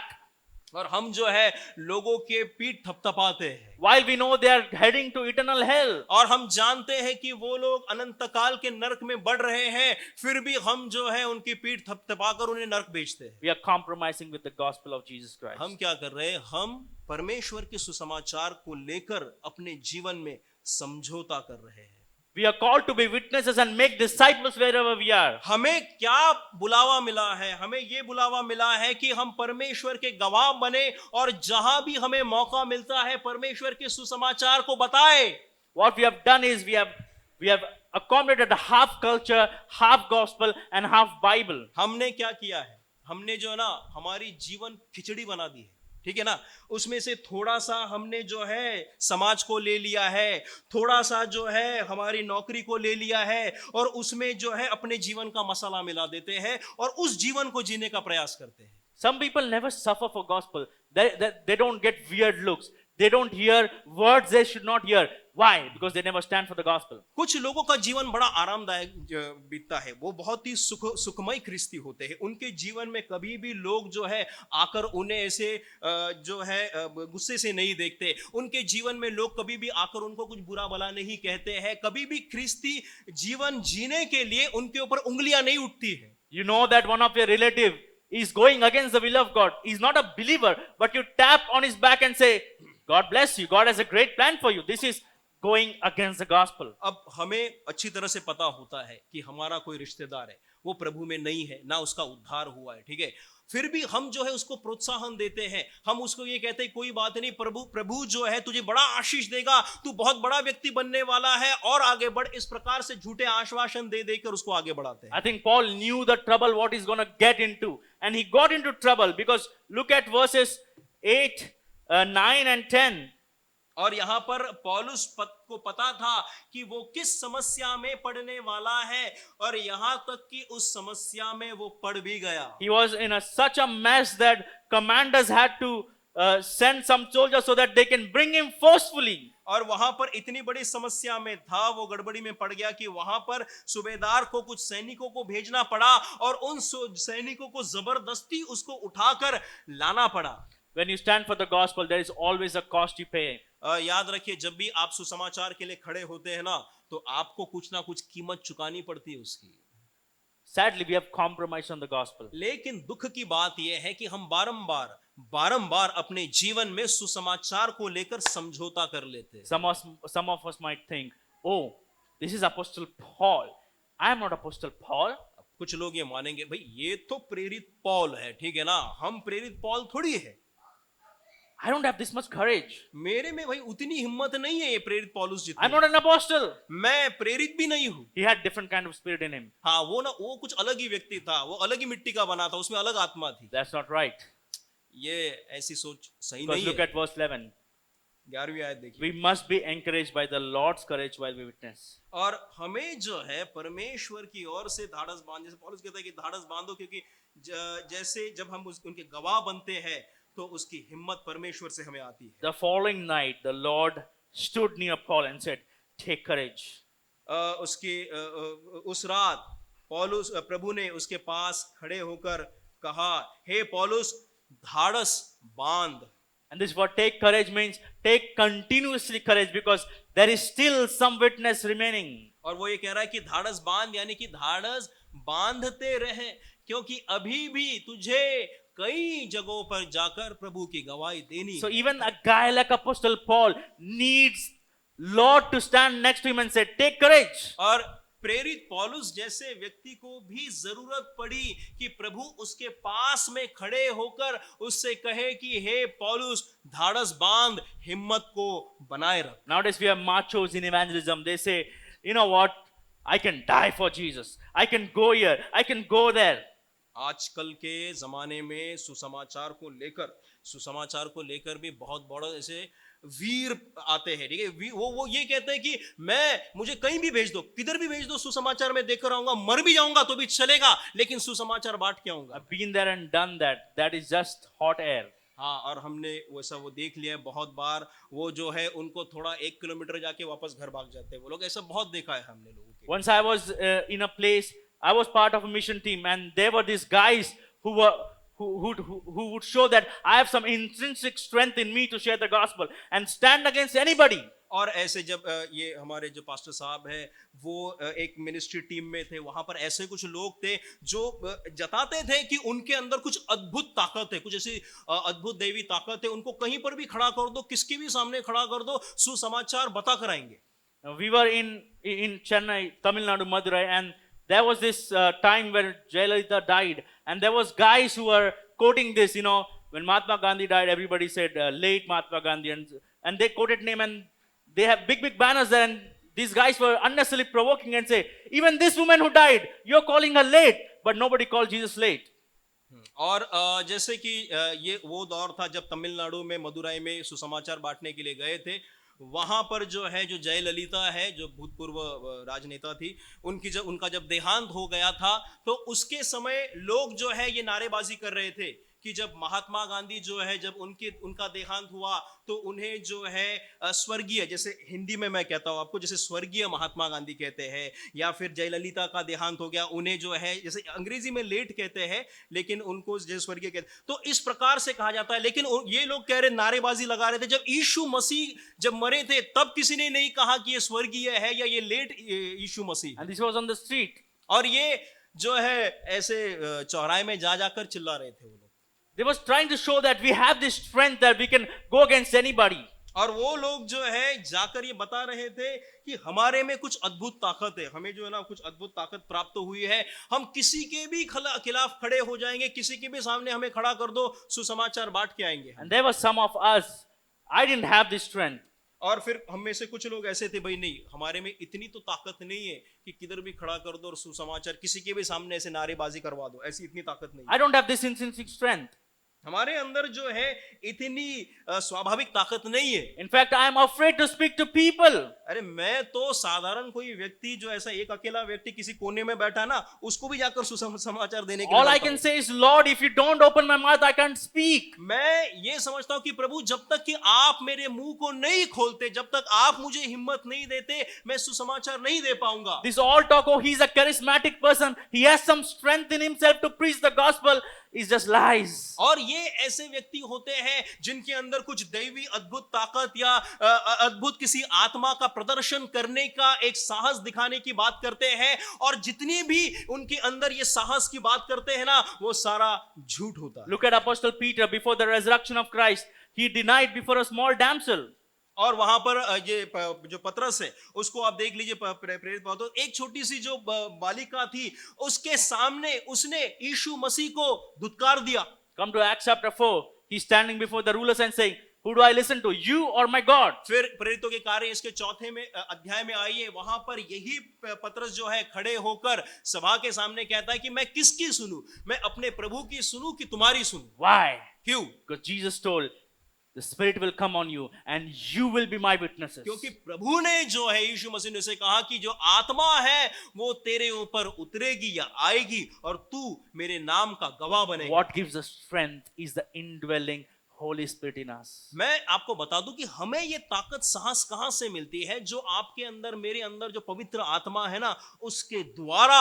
और हम जो है लोगों के पीठ थपथपाते हैं while we know they are heading to eternal hell. और हम जानते हैं कि वो लोग अनंत काल के नरक में बढ़ रहे हैं, फिर भी हम जो है उनकी पीठ थपथपाकर उन्हें नरक भेजते हैं. We are compromising with the gospel of Jesus Christ. हम क्या कर रहे हैं? हम परमेश्वर के सुसमाचार को लेकर अपने जीवन में समझौता कर रहे हैं. We are called to be witnesses and make disciples wherever we are. हमें क्या बुलावा मिला है? हमें ये बुलावा मिला है कि हम परमेश्वर के गवाह बने और जहां भी हमें मौका मिलता है परमेश्वर के सुसमाचार को बताएं. what we have done is we have accommodated half culture, half gospel, and half Bible. हमने क्या किया है? हमने जो है ना हमारी जीवन खिचड़ी बना दी है, ठीक है ना। उसमें से थोड़ा सा हमने जो है समाज को ले लिया है, थोड़ा सा जो है हमारी नौकरी को ले लिया है, और उसमें जो है अपने जीवन का मसाला मिला देते हैं और उस जीवन को जीने का प्रयास करते हैं। Some people never suffer for gospel. They don't get weird looks. They don't hear words they should not hear. Why? Because they never stand for the gospel. कुछ लोगों का जीवन बड़ा आरामदायक बीतता है, वो बहुत ही सुखमय ख्रिस्ती होते हैं। उनके जीवन में कभी भी लोग जो है आकर उन्हें ऐसे जो है गुस्से से नहीं देखते। उनके जीवन में लोग कभी भी आकर उनको कुछ बुरा भला नहीं कहते हैं। कभी भी ख्रिस्ती जीवन जीने के लिए उनके ऊपर उंगलियां नहीं उठती है। You know that one of your relative is going against the will of God. He's not a believer, but you tap on his back and say, God bless you. God has a great plan for you. This is going against the gospel. अब हमें अच्छी तरह से पता होता है कि हमारा कोई रिश्तेदार है, वो प्रभु में नहीं है, ना उसका उद्धार हुआ है, ठीक है। फिर भी हम जो है उसको प्रोत्साहन देते हैं। हम उसको ये कहते हैं कोई बात नहीं, प्रभु जो है तुझे बड़ा आशीष देगा, तू बहुत बड़ा व्यक्ति बनने वाला है, और आगे बढ़। इस प्रकार से झूठे आश्वासन दे देकर उसको आगे बढ़ाते हैं। I think Paul knew the trouble what he's going to get into, and he got into trouble because look at verses 8, 9 and 10. और यहाँ पर पौलुस को पता था कि वो किस समस्या में पड़ने वाला है, और यहाँ तक कि उस समस्या में वो पड़ भी गया। He was in such a mess that commanders had to send some soldiers so that they can bring him forcefully. और वहां पर इतनी बड़ी समस्या में था, वो गड़बड़ी में पड़ गया कि वहां पर सूबेदार को कुछ सैनिकों को भेजना पड़ा, और उन सैनिकों को जबरदस्ती उसको उठाकर लाना पड़ा। When you stand for the gospel, there is always a cost you pay. याद रखिए, जब भी आप सुसमाचार के लिए खड़े होते हैं ना, तो आपको कुछ ना कुछ कीमत चुकानी पड़ती है उसकी। Sadly, we have compromised on the gospel. लेकिन दुख की बात यह है कि हम बारंबार अपने जीवन में सुसमाचार को लेकर समझौता कर लेते हैं। Some of us might think, oh, this is Apostle Paul. I am not Apostle Paul. कुछ लोग ये मानेंगे, भाई ये तो प्रेरित पौल है, ठीक है ना, हम प्रेरित पौल थोड़ी है। I don't have this much courage. मेरे में भाई उतनी हिम्मत नहीं है ये प्रेरित पौलुस जितनी। I'm not an apostle. मैं प्रेरित भी नहीं हूँ। He had different kind of spirit in him. हाँ, वो कुछ अलग ही व्यक्ति था, वो अलग ही मिट्टी का बना था, उसमें अलग आत्मा थी। That's not right. ये ऐसी सोच सही Because नहीं look है। at verse 11. 11वीं आयत देखिए। We must be encouraged by the Lord's courage while we witness. और हमें जो है परमेश्वर की ओर से धाड़स बांध, जैसे पौलुस कहता है कि धाड़स बांधो, क्योंकि जैसे जब हम उनके गवाह बनते हैं तो उसकी हिम्मत परमेश्वर से हमें आती है। The following night, the Lord stood near Paul and said, "Take courage." उस रात पौलुस प्रभु ने उसके पास खड़े होकर कहा, हे पौलुस, धाड़स बांध। And this word "take courage" means take continuously courage, because there is still some witness remaining. और वो ये कह रहा है कि धाड़स बांध, यानी कि धाड़स बांधते रहे, क्योंकि अभी भी तुझे कई जगहों पर जाकर प्रभु की गवाही देनी। So even a guy like Apostle Paul needs Lord to stand next to him and say, "Take courage." और प्रेरित पौलुस जैसे व्यक्ति को भी जरूरत पड़ी कि प्रभु उसके पास में खड़े होकर उससे कहे कि हे पौलुस, धाड़स बांध, हिम्मत को बनाए रख। Nowadays we have machos in evangelism. They say, you know what? I can die for Jesus. I can go here. I can go there. आजकल के जमाने में सुसमाचार को लेकर भी बहुत बड़ा ऐसे वीर आते हैं, ठीक है। वो ये कहते हैं कि मुझे कहीं भी भेज दो, किधर भी भेज दो, सुसमाचार में देकर आऊंगा, मर भी जाऊंगा तो भी चलेगा, लेकिन सुसमाचार बांट के आऊंगा। I've been there and done that. That is just hot air. हाँ, और हमने वैसा वो देख लिया है बहुत बार। वो जो है उनको थोड़ा 1 किलोमीटर जाके वापस घर भाग जाते हैं वो लोग, ऐसा बहुत देखा है हमने लोगों के। Once I was in a place, I was part of a mission team, and there were these guys who would show that I have some intrinsic strength in me to share the gospel and stand against anybody. और ऐसे जब ये हमारे जो pastor साहब है वो एक मिनिस्ट्री टीम में थे, वहां पर ऐसे कुछ लोग थे जो जताते थे कि उनके अंदर कुछ अद्भुत ताकत है, कुछ ऐसी अद्भुत देवी ताकत है, उनको कहीं पर भी खड़ा कर दो, किसके भी सामने खड़ा कर दो, सुसमाचार बता कर आएंगे। We were in Chennai, Tamil Nadu, Madurai, and there was this time when Jayalalitha died, and there was guys who were quoting this, when Mahatma Gandhi died, everybody said late Mahatma Gandhi, and they quoted name, and they have big banners there, and these guys were unnecessarily provoking and say, even this woman who died, you're calling her late, but nobody called Jesus late. और जैसे कि ये वो दौर था जब तमिलनाडु में मदुराई में सुसमाचार बांटने के लिए गए थे। वहां पर जो है जो जयललिता है जो भूतपूर्व राजनेता थी, उनका जब देहांत हो गया था तो उसके समय लोग जो है ये नारेबाजी कर रहे थे कि जब महात्मा गांधी जो है जब उनका देहांत हुआ तो उन्हें जो है स्वर्गीय, जैसे हिंदी में मैं कहता हूं आपको, जैसे स्वर्गीय महात्मा गांधी कहते हैं, या फिर जयललिता का देहांत हो गया उन्हें जो है जैसे अंग्रेजी में लेट कहते हैं लेकिन उनको जैसे स्वर्गीय कहते, तो इस प्रकार से कहा जाता है। लेकिन ये लोग कह रहे, नारेबाजी लगा रहे थे, जब यीशु मसीह जब मरे थे तब किसी ने नहीं कहा कि ये स्वर्गीय है या ये लेट यीशु मसीह। And this was on the street. और ये जो है ऐसे चौराहे में जा जाकर चिल्ला रहे थे वो लोग। They was trying to show that we have this strength that we can go against anybody. और वो लोग जो है जाकर ये बता रहे थे कि हमारे में कुछ अद्भुत ताकत है, हमें जो है ना कुछ अद्भुत ताकत प्राप्त हुई है, हम किसी के भी खिलाफ खड़े हो जाएंगे, किसी के भी सामने हमें खड़ा कर दो, सुसमाचार बांट के आएंगे। And there were some of us, I didn't have this strength. और फिर हम में से कुछ लोग ऐसे थे, भाई नहीं, हमारे में इतनी तो ताकत नहीं है कि किधर भी खड़ा कर दो और सुसमाचार किसी के भी सामने ऐसे नारेबाजी करवा दो, ऐसी इतनी ताकत नहीं है। I don't have this intrinsic strength. हमारे अंदर जो है इतनी स्वाभाविक ताकत नहीं है। In fact, I am afraid to speak to people. अरे मैं तो साधारण कोई व्यक्ति जो ऐसा एक अकेला व्यक्ति किसी कोने में बैठा ना, उसको भी जाकर सुसमाचार देने के लिए All I can say is, Lord, if you don't open my mouth, I can't speak. मैं ये समझता हूं कि प्रभु जब तक कि आप मेरे मुंह को नहीं खोलते, जब तक आप मुझे हिम्मत नहीं देते, मैं सुसमाचार नहीं दे पाऊंगा। This all talk, oh, he's a charismatic person, he has some strength in himself to preach the gospel, is just lies. और ये ऐसे व्यक्ति होते हैं जिनके अंदर कुछ दैवी अद्भुत ताकत या अद्भुत किसी आत्मा का प्रदर्शन करने का एक साहस दिखाने की बात करते हैं, और जितनी भी उनके अंदर ये साहस की बात करते हैं ना, वो सारा झूठ होता है। Look at Apostle Peter before the resurrection of Christ. He denied before a small damsel. और वहां पर ये जो पतरस है उसको आप देख लीजिए, प्रेरित पौधों, एक छोटी सी जो बालिका थी उसके सामने उसने यीशु मसीह को धुतकार दिया। Come to Acts chapter 4. He's standing before the rulers and saying, who do I listen to, you or my God? फिर प्रेरितों के कार्य इसके चौथे में अध्याय में आइए, वहां पर यही पतरस जो है खड़े होकर सभा के सामने कहता है कि मैं किसकी सुनूं, मैं अपने प्रभु की सुनूं कि तुम्हारी सुनूं। Why? क्यों? Because Jesus told, the Spirit will come on you and you will be my witnesses. क्योंकि प्रभु ने जो है यीशु मसीह ने से कहा कि जो आत्मा है वो तेरे ऊपर उतरेगी या आएगी और तू मेरे नाम का गवाह बनेगा। What gives us strength is the indwelling Holy Spirit in us. मैं आपको बता दूं कि हमें ये ताकत साहस कहां से मिलती है, जो आपके अंदर मेरे अंदर जो पवित्र आत्मा है ना, उसके द्वारा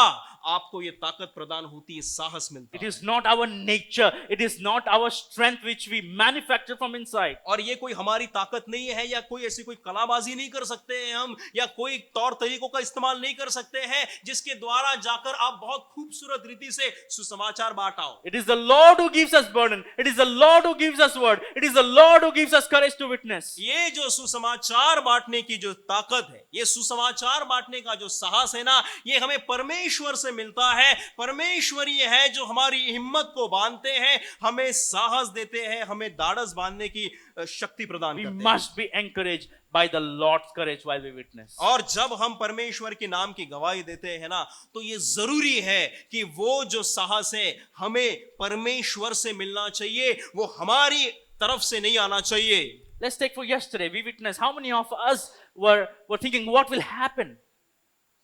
आपको ये ताकत प्रदान होती है, साहस मिलता It है। is not our nature, it is not our strength which we manufacture from inside. और ये कोई हमारी ताकत नहीं है, या कोई ऐसी कोई कलाबाजी नहीं कर सकते हैं हम, या कोई तौर तरीकों का इस्तेमाल नहीं कर सकते हैं जिसके द्वारा जाकर आप बहुत खूबसूरत रीति से सुसमाचार बांटाओ। It is the Lord who gives us burden. It is the Lord who gives us word. It is the Lord who gives us courage to witness. ये जो सुसमाचार बांटने की जो ताकत है, ये सुसमाचार बांटने का जो साहस है ना, ये हमें परमेश्वर से मिलता है। परमेश्वर ये है जो हमारी हिम्मत को बांधते हैं, हमें साहस देते हैं, हमें दाढ़स बांधने की शक्ति प्रदान We करते हैं। must be encouraged by the Lord's courage while we witness. और जब हम परमेश्वर के नाम की गवाही देते हैं ना, तो ये जरूरी है कि वो जो साहस है हमें परमेश्वर से मिलना चाहिए, वो हमारी तरफ से नहीं आना चाहिए। Let's take for yesterday. We witnessed. How many of us were thinking what will happen?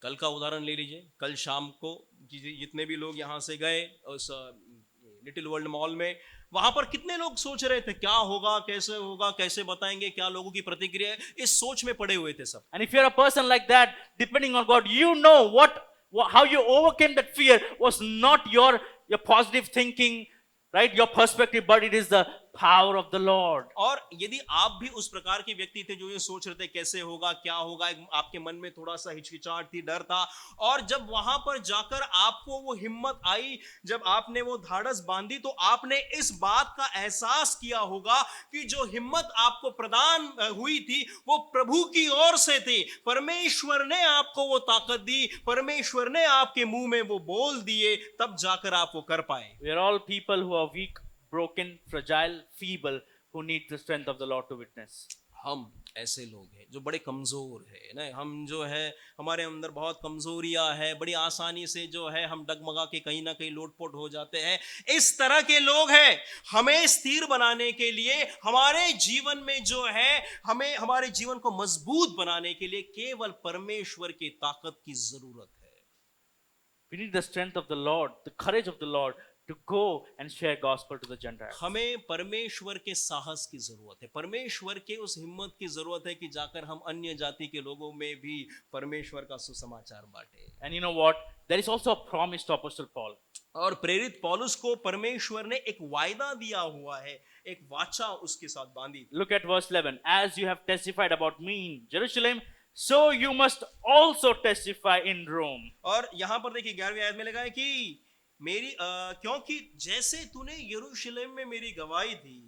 कल का उदाहरण ले लीजिए। कल शाम को जितने भी लोग यहाँ से गए उस लिटिल वर्ल्ड मॉल में, वहां पर कितने लोग सोच रहे थे क्या होगा, कैसे बताएंगे, क्या लोगों की प्रतिक्रिया है, इस सोच में पड़े हुए थे सब। And if you're a person like that, depending on God, you know how you overcame that fear was not your positive thinking, right? Your perspective, but it is the power of the Lord. और यदि आप भी उस प्रकार के व्यक्ति थे जो ये सोच रहे थे कैसे होगा, क्या होगा, आपके मन में थोड़ा सा हिचकिचाहट थी, डर था, और जब वहां पर जाकर आपको वो हिम्मत आई, जब आपने वो धाड़स बांधी, तो आपने इस बात का एहसास किया होगा कि जो हिम्मत आपको प्रदान हुई थी वो प्रभु की ओर से थी। परमेश्वर ने आपको वो ताकत दी, परमेश्वर ने आपके मुंह में वो बोल दिए, तब जाकर आप वो कर पाए। We are all people who are weak, broken, fragile, feeble, who need the strength of the Lord to witness. हम ऐसे लोग हैं जो बड़े कमजोर है ना, हम जो है हमारे अंदर बहुत कमजोरियां है, बड़ी आसानी से जो है हम डगमगा के कहीं ना कहीं लोटपोट हो जाते हैं। इस तरह के लोग हैं। हमें स्थिर बनाने के लिए, हमारे जीवन में जो है, हमें हमारे जीवन को मजबूत बनाने के लिए केवल परमेश्वर की ताकत की जरूरत है। We need the strength of the Lord, the courage of the Lord to go and share gospel to the Gentiles. हमें परमेश्वर के साहस की जरूरत है, परमेश्वर के उस हिम्मत की जरूरत है कि जाकर हम अन्य जाति के लोगों में भी परमेश्वर का सुसमाचार बांटे। And you know what? There is also a promise to Apostle Paul. और प्रेरित पौलुस को परमेश्वर ने एक वायदा दिया हुआ है, एक वाचा उसके साथ बांधी। Look at verse 11. As you have testified about me in Jerusalem, so you must also testify in Rome. और यहां पर देखिए 11वीं आयत में लिखा है कि क्योंकि जैसे तूने यरूशलेम में मेरी गवाही दी,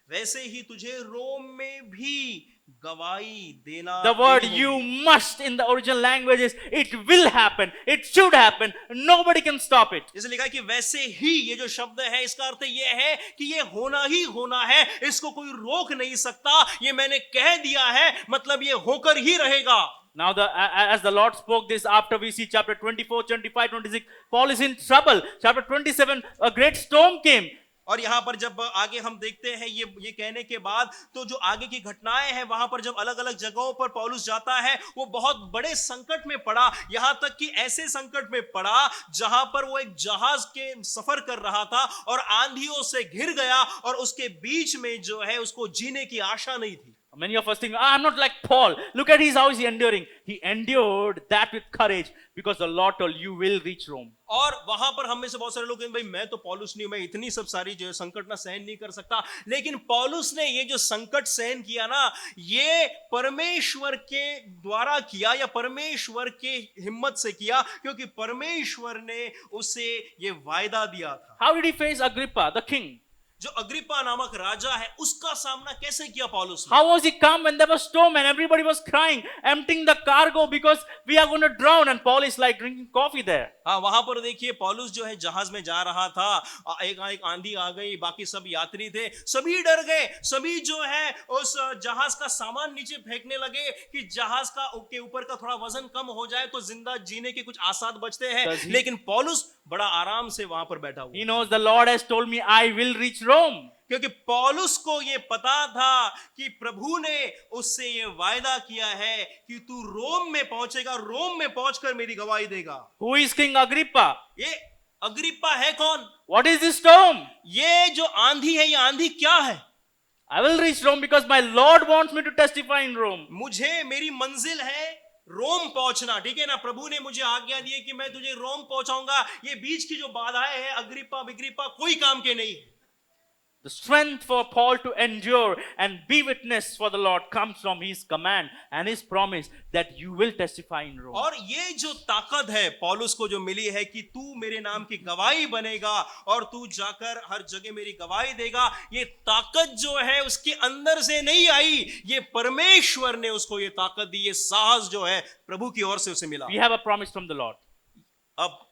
वैसे ही तुझे रोम में भी गवाही देना। The word you must in the original language is it will happen, it should happen, nobody can stop it. जैसे लिखा है कि वैसे ही, ये जो शब्द है इसका अर्थ ये है कि ये होना ही होना है, इसको कोई रोक नहीं सकता, ये मैंने कह दिया है, मतलब ये होकर ही रहेगा। Now, as the Lord spoke this, after we see chapter 24, 25, 26, Paul is in trouble. Chapter 27, a great storm came. और यहाँ पर जब आगे हम देखते हैं ये कहने के बाद, तो जो आगे की घटनाएं हैं, वहां पर जब अलग अलग जगहों पर पौलुस जाता है, वो बहुत बड़े संकट में पड़ा, यहां तक कि ऐसे संकट में पड़ा जहां पर वो एक जहाज के सफर कर रहा था और आंधियों से घिर गया, और उसके बीच में जो है उसको जीने की आशा नहीं थी। Many of us think, I'm not like Paul. Look at how is he enduring. He endured that with courage because the Lord told you will reach Rome. और वहां पर हम में से बहुत सारे लोग कहते हैं, भाई मैं तो पौलुस नहीं हूं, मैं इतनी सब सारी जो संकट ना सहन नहीं कर सकता। लेकिन पौलुस ने ये जो संकट सहन किया ना, ये परमेश्वर के द्वारा किया, या परमेश्वर के हिम्मत से किया, क्योंकि परमेश्वर ने उसे ये वायदा दिया था। How did he face Agrippa, the king? जो अग्रिप्पा नामक राजा है, उसका सामना कैसे किया पौलुस ने? How was he calm when there was storm and everybody was crying, emptying the cargo because we are going to drown, and Paul is like drinking coffee there. हाँ, वहां पर देखिए पौलुस जो है जहाज में जा रहा था, एक आंधी आ गई, बाकी सब यात्री थे, सभी डर गए, सभी जो है उस जहाज का सामान नीचे फेंकने लगे कि जहाज के ऊपर का थोड़ा वजन कम हो जाए तो जिंदा जीने के कुछ आसार बचते हैं। लेकिन पौलुस बड़ा आराम से वहां पर बैठा हुआ। He knows the Lord has told me I will reach Rome. क्योंकि पौलुस को ये पता था कि प्रभु ने उससे ये वायदा किया है कि तू रोम में पहुंचेगा, रोम में पहुंचकर मेरी गवाही देगा। Who is King Agrippa? ये अग्रिप्पा है कौन? What is this storm? ये जो आंधी है, ये आंधी क्या है? I will reach Rome because my Lord wants me to testify in Rome. मुझे, मेरी मंजिल है रोम पहुंचना, ठीक है ना? प्रभु ने मुझे आज्ञा दी है कि मैं तुझे रोम पहुंचाऊंगा। ये बीच की जो बाधाएं हैं, अग्रिप्पा कोई काम के नहीं है। The strength for Paul to endure and be witness for the Lord comes from his command and his promise that you will testify in Rome. और ये जो ताकत है पौलुस को जो मिली है कि तू मेरे नाम की गवाही बनेगा और तू जाकर हर जगह मेरी गवाही देगा, ये ताकत जो है उसके अंदर से नहीं आई, ये परमेश्वर ने उसको ये ताकत दी, ये साहस जो है प्रभु की ओर से उसे मिला। We have a promise from the Lord. अब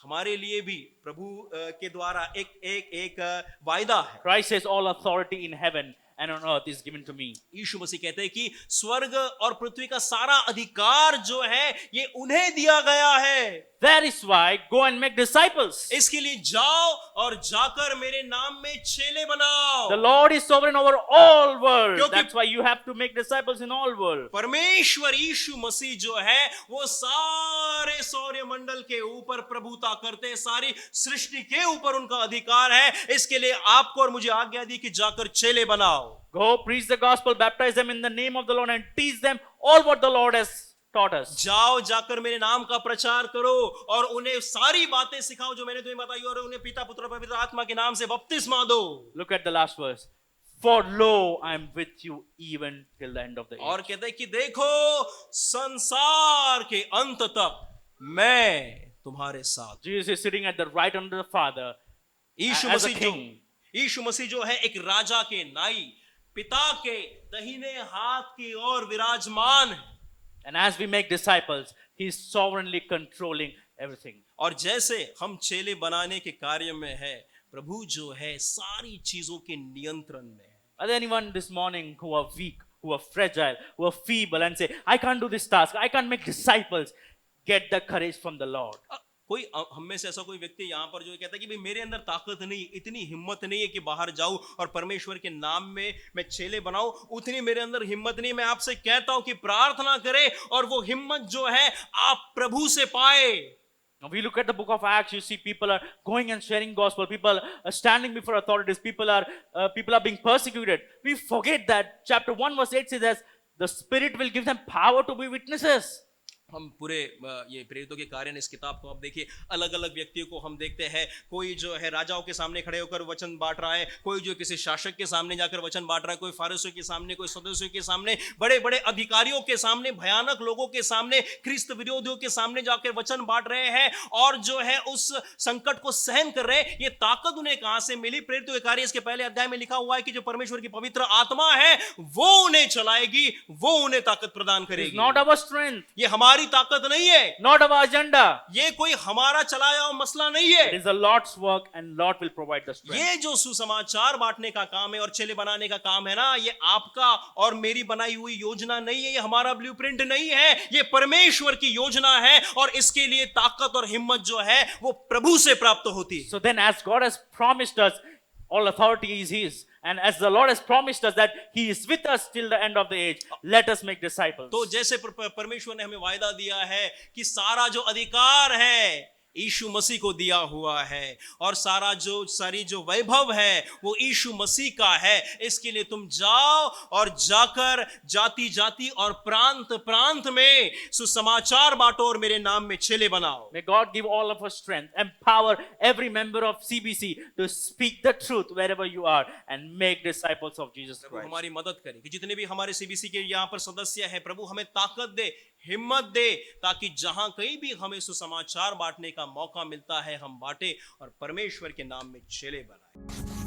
हमारे लिए भी प्रभु के द्वारा एक वायदा है। Christ says all authority in heaven and on earth is given to me. यीशु मसीह कहते हैं कि स्वर्ग और पृथ्वी का सारा अधिकार जो है ये उन्हें दिया गया है। That is why go and make disciples. इसके लिए जाओ और जाकर मेरे नाम में चेले बनाओ। The Lord is sovereign over all world. क्योंकि That's why you have to make disciples in all world. परमेश्वर यीशु मसीह जो है वो सारे सौर्य मंडल के ऊपर प्रभुता करते हैं, सारी सृष्टि के ऊपर उनका अधिकार है। इसके लिए आपको और मुझे आज्ञा दी कि जाकर चेले बनाओ। Go preach the gospel, baptize them in the name of the Lord and teach them all what the Lord has taught us. जाओ, जाकर मेरे नाम का प्रचार करो और उन्हें सारी बातें सिखाओ जो मैंने तुम्हें बताई, और उन्हें पिता पुत्र पवित्र आत्मा के नाम से बपतिस्मा दो। Look at the last verse. For lo, I am with you even till the end of the age. और कहते हैं कि देखो संसार के अंत तक मैं तुम्हारे साथ। Jesus is sitting at the right hand of the Father Yeshu as a मसीह जो है एक राजा के नाई, पिता के दाहिने हाथ की ओर विराजमान है। And as we make disciples, He is sovereignly controlling everything. और जैसे हम चेले बनाने के कार्य में है, प्रभु जो है सारी चीजों के नियंत्रण में है। Are there anyone this morning who are weak, who are fragile, who are feeble, and say, I can't do this task, I can't make disciples, get the courage from the Lord. कोई हम में से ऐसा कोई व्यक्ति यहाँ पर जो कहता है कि भाई मेरे अंदर ताकत नहीं, इतनी हिम्मत नहीं है कि बाहर जाऊं और परमेश्वर के नाम में मैं चेले बनाऊं, उतनी मेरे अंदर हिम्मत नहीं। मैं आपसे कहता हूं कि प्रार्थना करें और वो हिम्मत जो है आप प्रभु से पाए। Now we look at the book of Acts, you see people are going and sharing gospel, people are standing before authorities, people are being persecuted. We forget that chapter 1 verse 8 says that the Spirit will give them power to be witnesses. हम पूरे ये प्रेरितों के कार्य इस किताब को आप देखिए, अलग अलग व्यक्तियों को हम देखते हैं। कोई जो है राजाओं के सामने खड़े होकर वचन बांट रहा है, कोई जो किसी शासक के सामने जाकर वचन बांट रहा है, कोई फारिसियों के सामने, कोई सदस्यों के सामने, बड़े बड़े अधिकारियों के सामने, भयानक लोगों के सामने, ख्रिस्त विरोधियों के सामने जाकर वचन बांट रहे हैं और जो है उस संकट को सहन कर रहे हैं। ये ताकत उन्हें कहां से मिली? प्रेरितों के कार्य इसके पहले अध्याय में लिखा हुआ है कि जो परमेश्वर की पवित्र आत्मा है वो उन्हें चलाएगी, वो उन्हें ताकत प्रदान It is करेगी। not our strength, ये हमारी ताकत नहीं है, not our agenda. ये कोई हमारा चलाया हुआ मसला नहीं है। It is the Lord's work and Lord will provide the strength. ये जो सुसमाचार बांटने का काम है और चेले बनाने का काम है ना, ये आपका और मेरी बनाई हुई योजना नहीं है, ये हमारा ब्लूप्रिंट नहीं है, ये परमेश्वर की योजना है और इसके लिए ताकत और हिम्मत जो है वो प्रभु से प्राप्त होती है। So then as God has promised us, all authority is His. And as the Lord has promised us that He is with us till the end of the age, let us make disciples. तो जैसे परमेश्वर ने हमें वायदा दिया है कि सारा जो अधिकार है यीशु मसीह को दिया हुआ है और सारी जो वैभव है वो यीशु मसीह का है, इसके लिए तुम जाओ और जाकर जाति जाति और प्रांत प्रांत में सुसमाचार बांटो और मेरे नाम में चेले बनाओ। May God give all of us strength, empower every member of CBC to speak the truth wherever you are and make disciples of Jesus Prabhu Christ. हमारी मदद करे कि जितने भी हमारे सीबीसी के यहाँ पर सदस्य हैं, प्रभु हमें ताकत दे, हिम्मत दे, ताकि जहां कहीं भी हमें सुसमाचार बांटने का मौका मिलता है हम बांटे और परमेश्वर के नाम में चेले बनाए।